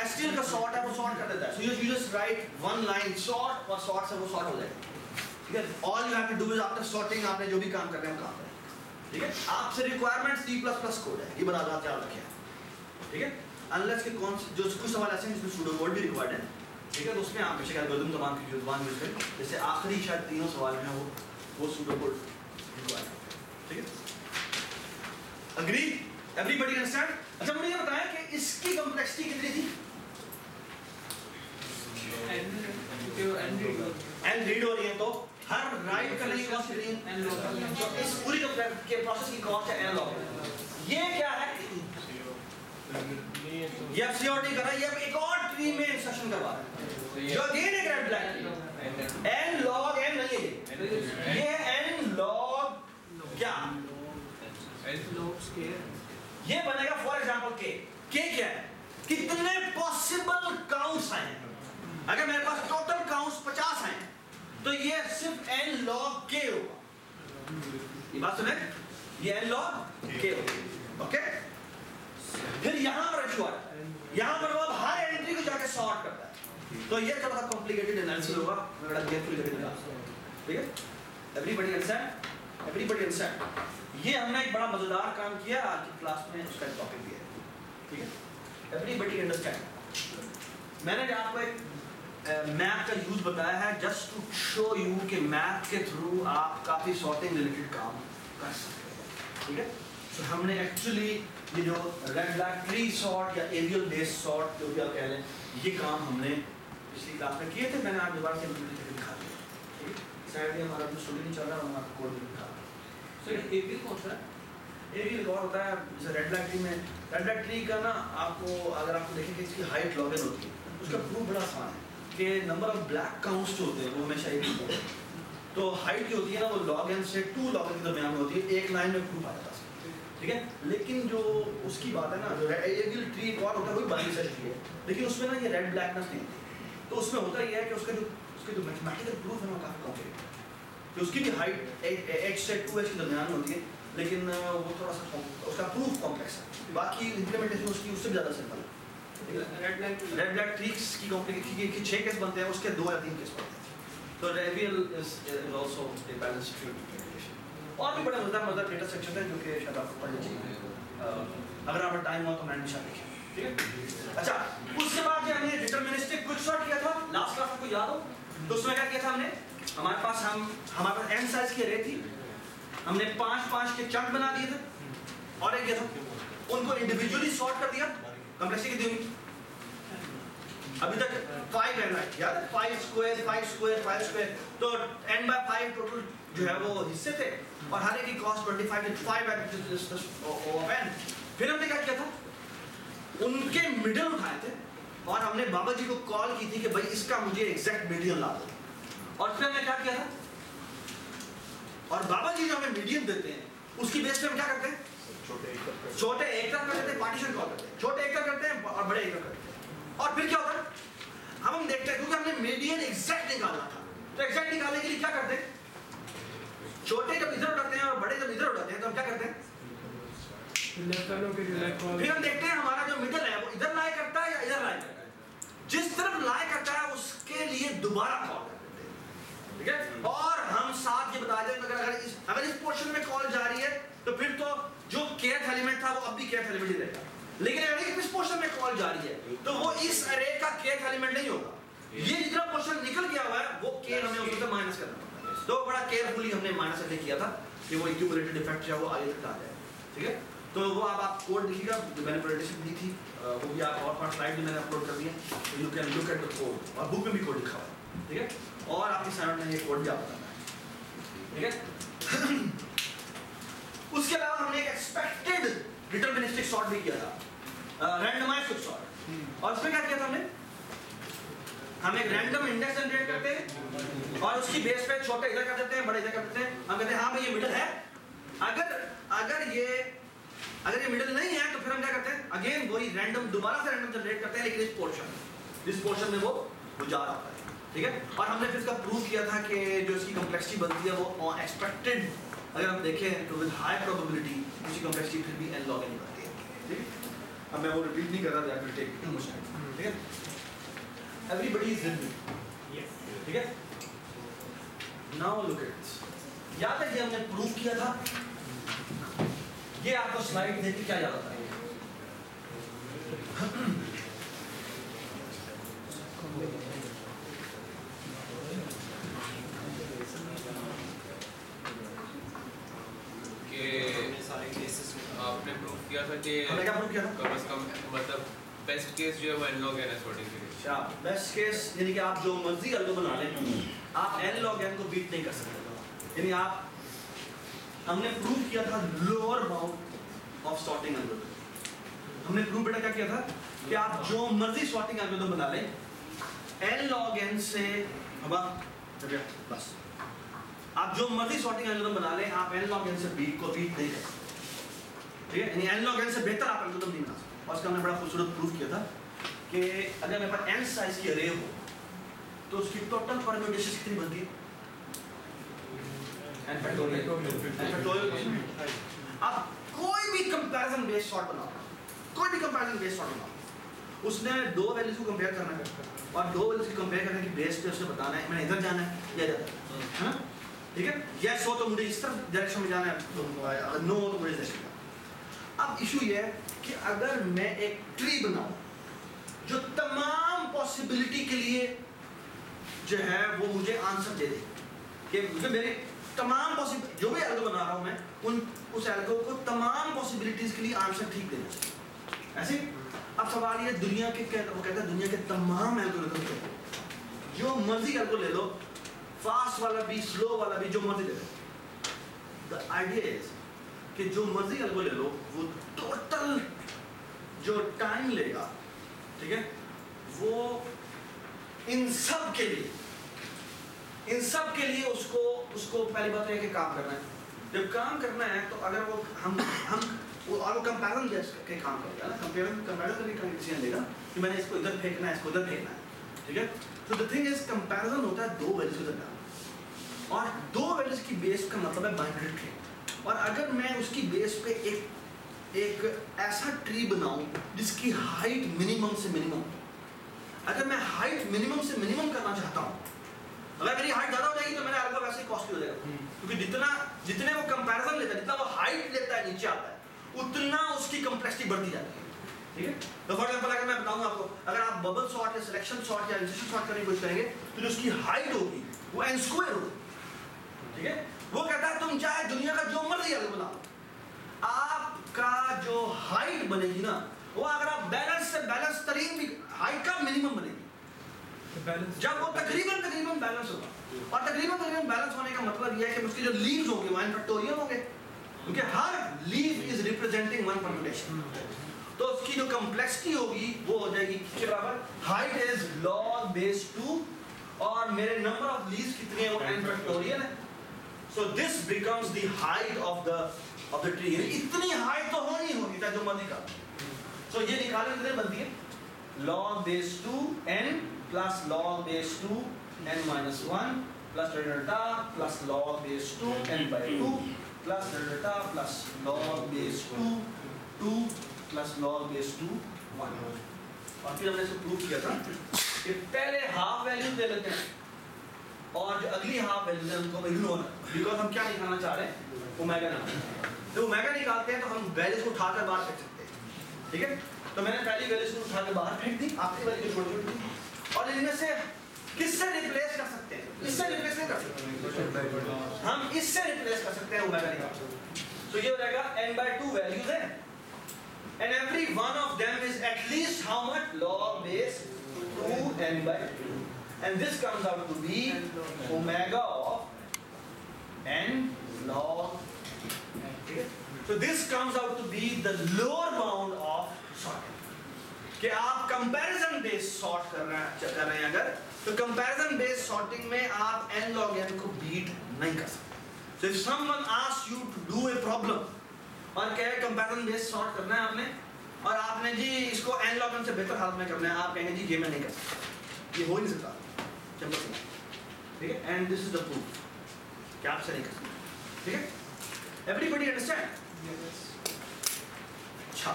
Speaker 1: STL का सॉर्ट है वो सॉर्ट कर देता है so you just write one line sort और सॉर्ट से वो सॉर्ट हो जाएगा ठीक है all you have to do is after sorting आपने जो भी काम कर रहे हैं काम करें ठीक है आपसे रिक्वायरमेंट C++ कोड है ये बता दो आप याद रखें ठीक है अनलेस के कौन जो कुछ सवाल ऐसे हैं जिसमें सूडो कोड भी रिक्वायर्ड है ठीक है तो उसमें आप बेशक एल्गोरिथम ज़बान की ज़बान यूज करें जैसे आखिरी शायद 3 सवाल में वो सूडो कोड रिक्वायर्ड है ठीक है एग्री एवरीबॉडी अंडरस्टैंड अच्छा मुझे ये बताएं कि इसकी कॉम्प्लेक्सिटी कितनी थी एंड रीड हो रही है तो हर राइट करने की कॉस्ट कितनी है तो इस पूरी के प्रोसेस की कॉस्ट है n log ये क्या है ये अब COT कर रहा है ये अब एक और ट्री में इंसर्शन करवा रहा है जो अगेन एक red black n log n नहीं है ये है n log क्या ये बनेगा फॉर एग्जांपल k क्या है कितने पॉसिबल काउंट्स आए हैं अगर मेरे पास टोटल काउंट्स 50 हैं तो ये सिर्फ n log k होगा ये बात सुने ये n log k होगा ओके फिर यहां पर शुरू यहां पर वो हर एंट्री को जाके सॉर्ट करता है तो ये थोड़ा कॉम्प्लिकेटेड एनालिसिस होगा मैं बड़ा केयरफुली करके दिखाऊंगा ठीक है एवरीबॉडी अंडरस्टैंड ये हमने एक बड़ा मजेदार काम किया आज की क्लास में उसका टॉपिक भी है ठीक है एवरीबॉडी अंडरस्टैंड मैंने आपको एक मैप का यूज बताया है जस्ट टू शो यू कि मैप के थ्रू आप काफी सॉर्टिंग रिलेटेड काम कर सकते हैं ठीक है तो हमने एक्चुअली ये जो रेड ब्लैक ट्री सॉर्ट या एरियल बेस्ड सॉर्ट जो भी आप कह लें ये काम हमने पिछली क्लास में किए थे मैंने आज दोबारा से दिखा दिया ठीक है शायद ये हमारा जो स्टूडियो नहीं चल रहा है आपको कोड भी दिखा सो ये एरियल कौन सा है एरियल और होता है जैसे रेड ब्लैक ट्री में रेड ब्लैक ट्री का ना आपको अगर आपको देखेंगे इसकी हाइट लॉग इन होती है उसका प्रूफ बड़ा आसान है कि नंबर ऑफ ब्लैक काउंट्स जो होते हैं वो हमेशा एक होते हैं तो हाइट जो होती है ना वो log n से 2 log n के दरमियान में होती है एक लाइन में प्रूफ आ जाता है ठीक है लेकिन जो उसकी बात है ना जो एरियल ट्री और होता है वही बाइनरी सर्च ट्री है लेकिन उसमें ना ये रेड ब्लैकनेस नहीं होती तो उसमें होता ये है कि उसके जो मैथमेटिकल प्रूफ है वो काफी कॉम्प्लिकेटेड है कि उसकी भी हाइट h से 2h के दरमियान में होती है लेकिन वो थोड़ा सा उसका प्रूफ कॉम्प्लेक्स है बाकी इंप्लीमेंटेशन उसकी उससे ज़्यादा सिंपल है रेड ब्लैक ट्रीज की कॉम्प्लिकेशन की 6 केस बनते हैं उसके 2 या 3 केस बनते हैं तो AVL is also a balanced tree implementation और भी बड़ा मजेदार डेटा सेक्शन है जो कि शायद आपको पढ़ना चाहिए अगर आपका टाइम हो तो मैं निशान लिखें ठीक है अच्छा उसके बाद जो हमने डिटरमिनिस्टिक क्विक सॉर्ट किया था लास्ट क्लास आपको याद हो तो उसमें क्या किया था हमने हमारे पास n साइज की array थी हमने 5-5 के चंक बना दिए थे और एक ये था उनको इंडिविजुअली सॉर्ट कर दिया कॉम्प्लेक्सिटी कितनी होगी अभी तक 5 है राइट याद है 5 स्क्वायर तो n/5 टोटल जो है वो हिस्से थे और हर एक की कॉस्ट 25 है। फिर हमने क्या किया था, उनके मिडल उठाए थे और हमने बाबा जी को कॉल की थी कि भाई इसका मुझे एग्जैक्ट मीडियन ला दो। और फिर हमने क्या किया था, और बाबा जी जो हमें मीडियन देते हैं उसकी बेस पे हम क्या करते हैं, छोटे एक तरफ कर देते हैं, पार्टीशन कॉल करते हैं, छोटे एक तरफ करते हैं और बड़े एक तरफ करते हैं। और फिर क्या होता है, हम देखते हैं क्योंकि हमने मीडियन एग्जैक्ट निकालना था, तो एग्जैक्ट निकालने के लिए क्या करते हैं, छोटे जब इधर उठाते हैं और बड़े जब इधर उठाते हैं तो हम क्या करते हैं, फिर हम देखते हैं हमारा जो मिडल है वो इधर लाए करता है या इधर लाए करता है। जिस तरफ लाए करता है उसके लिए दोबारा कॉल करते हैं, ठीक है। और हम साथ ये बता दें अगर इस पोर्शन में कॉल जा रही है तो फिर तो जो केथ एलिमेंट था वो अब भी केथ एलिमेंट ही रहेगा, लेकिन अगर इस पोर्शन में कॉल जा रही है तो वो इस अरे का केथ एलिमेंट नहीं होगा। ये जितना पोर्शन निकल गया हुआ है वो के हमें उसमें माइनस करना पड़ता है, तो बड़ा केयरफुली हमने माइनस करके किया था कि वो इक्विवेलेंट इफेक्ट जो है वो आगे तक आ जाए, ठीक है। तो वो अब आप कोड देखिएगा, मैंने प्रेजेंटेशन दी थी वो भी आप और स्लाइड भी मैंने अपलोड कर दिया, you can look at the code, और बुक में भी कोड लिखा हुआ है, ठीक है। और आपकी असाइनमेंट में ये कोड भी आप बताना है, ठीक है। उसके अलावा हमने एक एक्सपेक्टेड डिटरमिनिस्टिक सॉर्ट भी किया था, रैंडमाइज्ड सॉर्ट। और उसमें क्या किया था हमने, हम एक रैंडम इंडेक्स जनरेट करते हैं और उसकी बेस पे छोटे इधर कर देते हैं, बड़े इधर कर देते हैं। हम कहते हैं हाँ भाई ये मिडल है। अगर ये मिडल नहीं है तो फिर हम क्या करते हैं, अगेन वही रैंडम दोबारा से रैंडम जनरेट करते हैं, लेकिन इस पोर्शन में वो जा रहा होता है, ठीक है। और हमने फिर इसका प्रूव किया था कि जो इसकी कॉम्प्लेक्सिटी बनती है वो एक्सपेक्टेड, अगर हम देखें तो विद हाई प्रोबेबिलिटी उसकी कॉम्प्लेक्सिटी फिर भी n log n बनती है, ठीक है। अब मैं वो रिपीट नहीं कर रहा, that will take too much time, ठीक है। एवरीबॉडी इज लिसनिंग, ठीक है। नाउ लुक एट दिस, याद है कि हमने प्रूव किया था, ये आपको स्लाइड देख के क्या याद आता है,
Speaker 4: आपने प्रूव किया था कि
Speaker 1: हमने क्या प्रूव किया था,
Speaker 4: कम से कम मतलब बेस्ट केस जो है वो n log n है सॉर्टिंग के लिए।
Speaker 1: अच्छा, बेस्ट केस यानी कि आप जो मर्जी एल्गो बना लें आप n log n को बीट नहीं कर सकते, यानी आप, हमने प्रूव किया था lower bound of sorting algorithm. हमने प्रूव बेटा क्या किया था कि आप जो मर्जी सॉर्टिंग एल्गोरिथम बना लें n log n से, बस आप जो मर्जी सॉर्टिंग एल्गोरिथम बना लें आप n log n से बीट नहीं कर सकते, ठीक है। यानी n log n से बेहतर आप एल्गोरिथम नहीं बना सकते। और इसका हमने बड़ा खूबसूरत प्रूफ किया था कि अगर मेरे पास n साइज की अरे हो तो उसकी टोटल परम्यूटेशन कितनी बनती है, n फैक्टोरियल। अब कोई भी कंपैरिजन बेस्ड सॉर्ट बनाओ, कोई भी कंपैरिजन बेस्ड सॉर्ट बनाओ, उसने दो वैल्यूज को कंपेयर करना है और दो वैल्यूज को कंपेयर करने की बेस पे उसने बताना है मैंने इधर जाना है या इधर, है ना, ठीक है। यस हो तो मुझे इस तरफ डायरेक्शन में जाना है, तो नो हो तो मुझे इस डायरेक्शन में। अब इशू ये है कि अगर मैं एक ट्री बनाऊं जो तमाम पॉसिबिलिटी के लिए जो है वो मुझे आंसर दे दे, कि मुझे मेरे तमाम पॉसिबिलिटी जो भी एल्गो बना रहा हूं मैं उस एल्गो को तमाम पॉसिबिलिटीज के लिए आंसर ठीक देना चाहिए, ऐसे। अब सवाल ये दुनिया के वो कहता है दुनिया के तमाम एल्गोरिथम जो मर्जी एल्गो ले लो, फास्ट वाला भी स्लो वाला भी, जो मर्जी ले लो, द आइडिया इज कि जो मर्जी एल्गो ले लो वो टोटल जो टाइम लेगा, ठीक है, वो इन सब के लिए उसको पहली बात है कि काम करना है। जब काम करना है तो अगर वो और वो कंपैरिजन के काम करेगा ना, कंपैरिजन करके डिसीजन लेगा कि मैंने इसको इधर फेंकना है, इसको उधर फेंकना है, ठीक है। तो द थिंग इज कंपैरिजन होता है दो वैल्यूज के दरमियान, और दो वैल्यूज की बेस का मतलब है बाइनरी ट्री। और अगर मैं उसकी बेस पे एक ऐसा ट्री बनाऊं जिसकी हाइट मिनिमम से मिनिमम, अगर मैं हाइट मिनिमम से मिनिमम करना चाहता हूं, अगर मेरी हाइट ज्यादा हो जाएगी तो मेरा एल्गो वैसे ही कॉस्टली हो जाएगा, क्योंकि जितने वो कंपैरिजन लेता है, जितना वो हाइट लेता है नीचे आता है, उतना उसकी कॉम्प्लेक्सिटी बढ़ती जाती है, ठीक है। तो फॉर एग्जांपल अगर मैं बताऊं आपको, अगर आप बबल सॉर्ट या सिलेक्शन सॉर्ट या इंसर्शन सॉर्ट करने की कोशिश करेंगे तो जो उसकी हाइट होगी वो n स्क्वायर होगी, ठीक है। वो कहता है तुम चाहे दुनिया का जो मर्जी एल्गो बनाओ, आपका जो हाइट बनेगी ना, वो अगर आप बैलेंस से बैलेंस तरीन भी हाइट का मिनिमम बनेगी, जब वो तकरीबन बैलेंस होगा, और तकरीबन बैलेंस होने का मतलब ये है कि उसके जो लीव्स होंगे वो n फैक्टोरियल होंगे, क्योंकि हर leaf is representing one permutation. तो उसकी जो कम्प्लेक्सिटी होगी वो हो जाएगी किसके बराबर, हाइट इज log base 2 और मेरे नंबर ऑफ लीव्स कितने हैं वो n फैक्टोरियल है। So this becomes the height of the tree. इतनी हाइट तो होनी होगी चाहे जो मर्जी का। सो ये निकालने कितने बनती है, log base 2 n plus log base 2 n minus 1 plus delta plus log base 2 n by 2 plus delta plus log base 2 2 plus log base 2 1। और फिर हमने इसे प्रूव किया था कि पहले हाफ वैल्यू दे लेते हैं और जो अगली हाफ वैल्यू है उनको इग्नोर, बिकॉज हम क्या निकालना चाह रहे हैं, ओमेगा निकालना। तो ओमेगा निकालते हैं तो हम वैल्यूज को उठाकर बाहर फेंक सकते हैं, ठीक है। तो मैंने पहली वैल्यूज को उठाकर बाहर फेंक दी, आखिरी वैल्यू को छोड़ दी, और इनमें से किससे रिप्लेस कर सकते हैं, इससे रिप्लेस नहीं कर सकते, हम इससे रिप्लेस कर सकते हैं ओमेगा निकाल। तो ये हो जाएगा n by 2 वैल्यूज है, and every one of them is at least how much, log base 2 n by 2, and this comes out to be omega of n log, okay? So this comes out to be the lower bound of sorting। कि आप comparison based sort कर रहे हैं अगर, तो comparison based sorting में आप n log n को बीट नहीं कर सकते। So if someone asks you to do a problem और कहे कंपैरिजन बेस्ड सॉर्ट करना है आपने, और आपने जी इसको n log n से बेहतर हालत में करना है, आप कहेंगे जी ये मैं नहीं कर सकता, ये हो ही नहीं सकता, ठीक है। And this is the proof कि आपसे नहीं कर सकते, ठीक है। Everybody understand? अच्छा,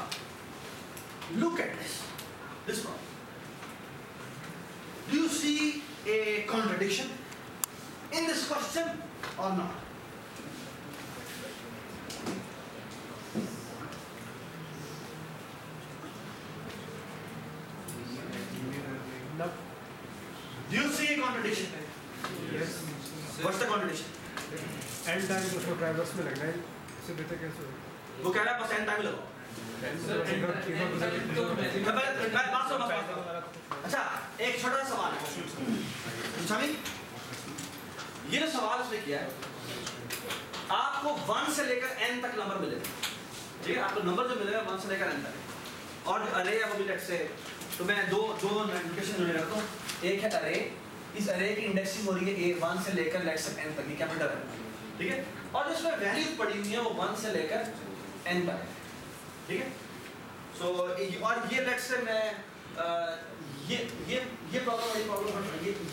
Speaker 1: look at this one. Do you see a contradiction in this question or not?
Speaker 2: No.
Speaker 1: Do you see a contradiction?
Speaker 2: Yes.
Speaker 1: What's the contradiction?
Speaker 2: N time तो उसको ड्राइवर्स में लगना है, इससे बेहतर कैसे होगा?
Speaker 1: वो कह रहा है बस n टाइम लगाओ। अच्छा, एक छोटा सा सवाल है, ये जो सवाल उसने किया है, आपको 1 से लेकर n तक नंबर मिलेगा, ठीक है। आपको नंबर जो मिलेगा 1 से लेकर n तक, और जो अरे है वो भी लेट्स से, तो मैं दो नोटिफिकेशन जोड़े रखता हूँ। एक है अरे, इस अरे की इंडेक्सिंग हो रही है 1 से लेकर लेट्स से n तक, ये कैपिटल है, ठीक है। और जिसमें वैल्यूज पड़ी हुई है वो 1 से लेकर n तक है, ठीक है। सो और ये लेट्स से मैं ये प्रॉब्लम वाली प्रॉब्लम है,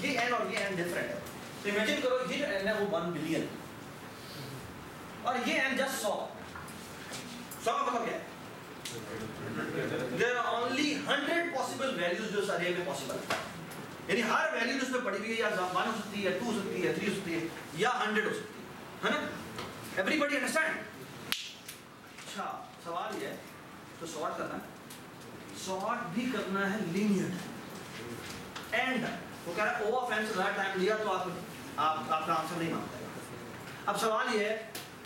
Speaker 1: ये n और ये n डिफरेंट है। तो इमेजिन करो ये जो n है वो 1 बिलियन और ये n जस्ट 100 का मतलब क्या है? There are only 100 possible values जो सारे में पॉसिबल है, यानी हर वैल्यू उसमें पड़ी हुई है, या 1 हो सकती है, 2 हो सकती है, 3 हो सकती है, या 100 हो सकती है ना? Everybody understand? अच्छा, सवाल ये है तो सॉर्ट करना है, सॉर्ट भी करना है लीनियर एंड वो कह रहा है O of n से ज़्यादा टाइम लिया तो आपका आंसर नहीं मानता है। अब सवाल ये है,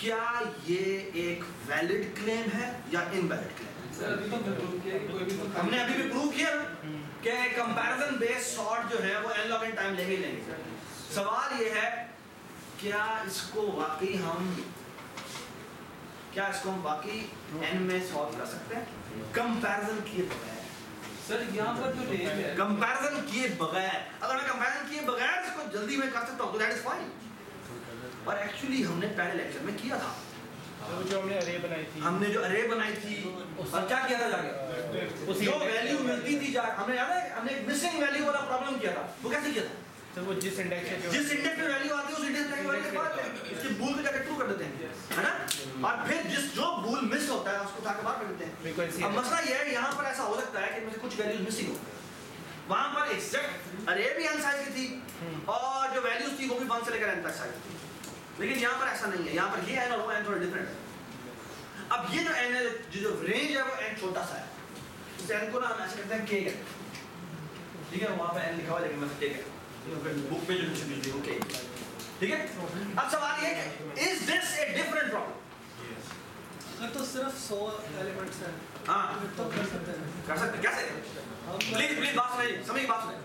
Speaker 1: क्या ये एक वैलिड क्लेम है या इनवैलिड क्लेम?
Speaker 3: सर अभी तो प्रूव किया कि कोई भी तो
Speaker 1: हमने अभी भी प्रूव किया कि कंपैरिजन बेस्ड सॉर्ट जो है वो n log n टाइम लेंगे ही लेंगे। सवाल ये है, क्या इसको हम वाकई n में सॉल्व कर सकते हैं कंपैरिजन किए बगैर?
Speaker 3: सर यहाँ पर जो रेंज है,
Speaker 1: कंपैरिजन किए बगैर, अगर मैं कंपैरिजन किए बगैर इसको जल्दी में कर सकता हूँ तो दैट इज फाइन। और एक्चुअली हमने पहले लेक्चर में किया था,
Speaker 2: तो जो हमने अरे बनाई थी,
Speaker 1: हमने जो अरे बनाई थी और क्या किया था जाके, जो वैल्यू मिलती थी हमने याद है हमने एक मिसिंग वैल्यू वाला प्रॉब्लम किया था। वो कैसे किया था?
Speaker 2: तो वो जिस इंडेक्स पे
Speaker 1: जिस इंडेक्स में वैल्यू आती है उस इंडेक्स में वैल्यू निकालते हैं, उसके बूल को जाके ट्रू कर देते हैं, है ना? और फिर जो बूल मिस होता है उसको उठाकर बाहर कर देते हैं।
Speaker 2: फ्रीक्वेंसी।
Speaker 1: अब मसला ये है, यहाँ पर ऐसा हो सकता है कि इनमें से कुछ वैल्यूज मिसिंग हो, वहाँ पर एग्जैक्ट अरे भी n साइज की थी और जो वैल्यूज थी वो भी 1 से लेकर n तक साइज थी, लेकिन यहाँ पर ऐसा नहीं है। यहाँ पर ये n और वो n थोड़ा डिफरेंट है। अब ये जो n है, जो रेंज है वो n छोटा सा है, इस n को ना हम ऐसे कहते हैं k कहते, ठीक है। वहाँ पर n लिखा हुआ है लेकिन मैं k कहता हूँ, बुक में जो लिखी हुई है ओके, ठीक है। अब सवाल ये है, is this a different problem?
Speaker 5: अगर तो सिर्फ 100 एलिमेंट्स हैं,
Speaker 1: हाँ
Speaker 5: तो कर सकते हैं।
Speaker 1: कर सकते, कैसे? प्लीज बात सुनिए, समझ की बात सुनिए।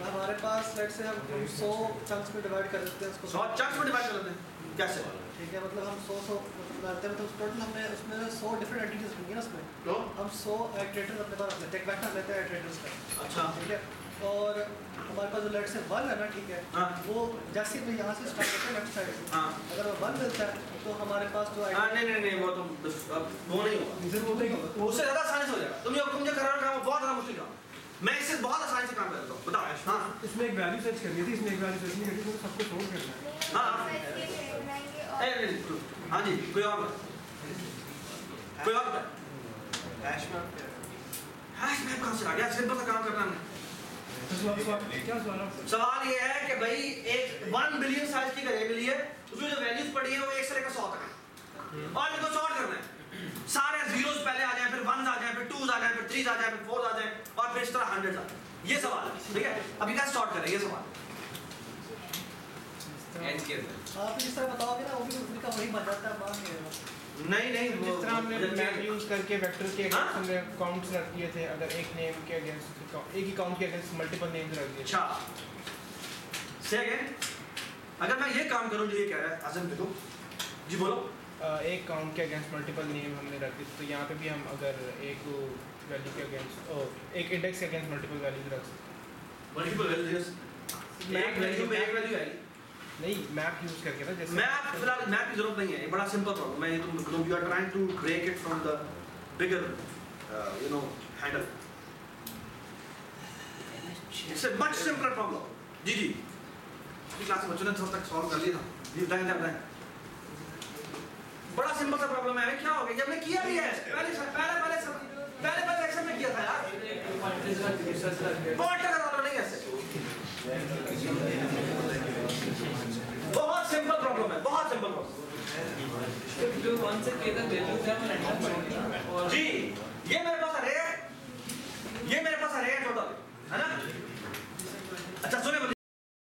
Speaker 5: हमारे पास लेट से हम 100 चंक्स में डिवाइड कर देते हैं उसको।
Speaker 1: 100 चंक्स में डिवाइड कर लेते हैं कैसे?
Speaker 5: ठीक है, मतलब हम 100 मतलब डालते हैं, मतलब टोटल हमने उसमें 100 डिफरेंट एंटिटीज होंगी ना उसमें,
Speaker 1: तो
Speaker 5: हम 100 आइटरेटर्स अपने पास लेते हैं, एक वेक्टर लेते हैं आइटरेटर्स का।
Speaker 1: अच्छा
Speaker 5: ठीक है, और हमारे पास जो लेट से 1 है ना, ठीक है,
Speaker 1: हाँ।
Speaker 5: वो जैसे ही यहाँ से स्टार्ट करते हैं लेफ्ट साइड से,
Speaker 1: हाँ
Speaker 5: अगर वो 1 मिलता है तो हमारे पास जो
Speaker 1: नहीं वो तो अब वो नहीं होगा,
Speaker 5: इधर वो नहीं होगा।
Speaker 1: उससे ज़्यादा आसानी से हो जाएगा। तुम जो कर रहे हो काम बहुत ज़्यादा मुश्किल काम, मैं इससे बहुत आसानी से काम कर लेता हूँ। बताओ। हाँ
Speaker 2: इसमें एक वैल्यू सर्च करनी थी, इसमें एक वैल्यू सर्च नहीं करनी थी, सबको सोल्व करना है।
Speaker 1: हाँ हाँ जी, कोई और
Speaker 6: हैश मैप
Speaker 1: हैश मैप कहाँ से आ गया? सिंपल सा काम करना है।
Speaker 2: क्या सवाल है?
Speaker 1: सवाल ये है कि भाई एक 1 बिलियन साइज की अरे के लिए उसमें जो वैल्यूज पड़ी है वो 1 से लेकर 100 तक है, और इनको सॉर्ट करना है। सारे जीरोस पहले आ जाए, फिर 1s आ जाए, फिर 2s आ जाए, फिर 3s आ जाए, फिर 4s आ जाए, और फिर इस तरह 100s आ जाए। ये सवाल है, ठीक है? अभी कैसे सॉर्ट करें, ये सवाल।
Speaker 4: एंड के अंदर
Speaker 5: आप जिस तरह बताओगे ना, वो भी उसी का वही बन जाता है, मान लेगा।
Speaker 1: नहीं
Speaker 7: जिस तरह हमने मैप यूज करके वेक्टर के
Speaker 1: हाँ?
Speaker 7: अगेंस्ट हमने काउंट्स रख दिए थे, अगर एक नेम के अगेंस्ट एक ही काउंट के अगेंस्ट मल्टीपल नेम्स रख दिए।
Speaker 1: अच्छा से अगेन, अगर मैं ये काम करूं जो ये कह रहा है आजम देखो जी, बोलो।
Speaker 7: एक काउंट के अगेंस्ट मल्टीपल नेम हमने रख दी, तो यहाँ पे भी हम अगर एक वैल्यू के अगेंस्ट एक इंडेक्स के अगेंस्ट मल्टीपल वैल्यूज रख सकते हैं।
Speaker 1: मल्टीपल वैल्यूज, एक वैल्यू में एक वैल्यू आएगी।
Speaker 7: नहीं, मैप यूज करके ना, जैसे
Speaker 1: मैप फिलहाल मैप की जरूरत नहीं है, ये बड़ा सिंपल प्रॉब्लम है। तुम you are trying to break it from the bigger you know handle. It's a much simpler problem. जी क्लास में बच्चों ने थोड़ा तक सॉल्व कर लिया था जी, बताएं। बड़ा सिंपल सा प्रॉब्लम है। क्या हो गया जब मैं किया भी है पहले सेक्शन में किया था यार, पॉइंटर का नहीं ऐसे। बहुत सिंपल प्रॉब्लम है, बहुत सिंपल प्रॉब्लम।
Speaker 3: जो 1 से k तक वैल्यूज है वो रैंडम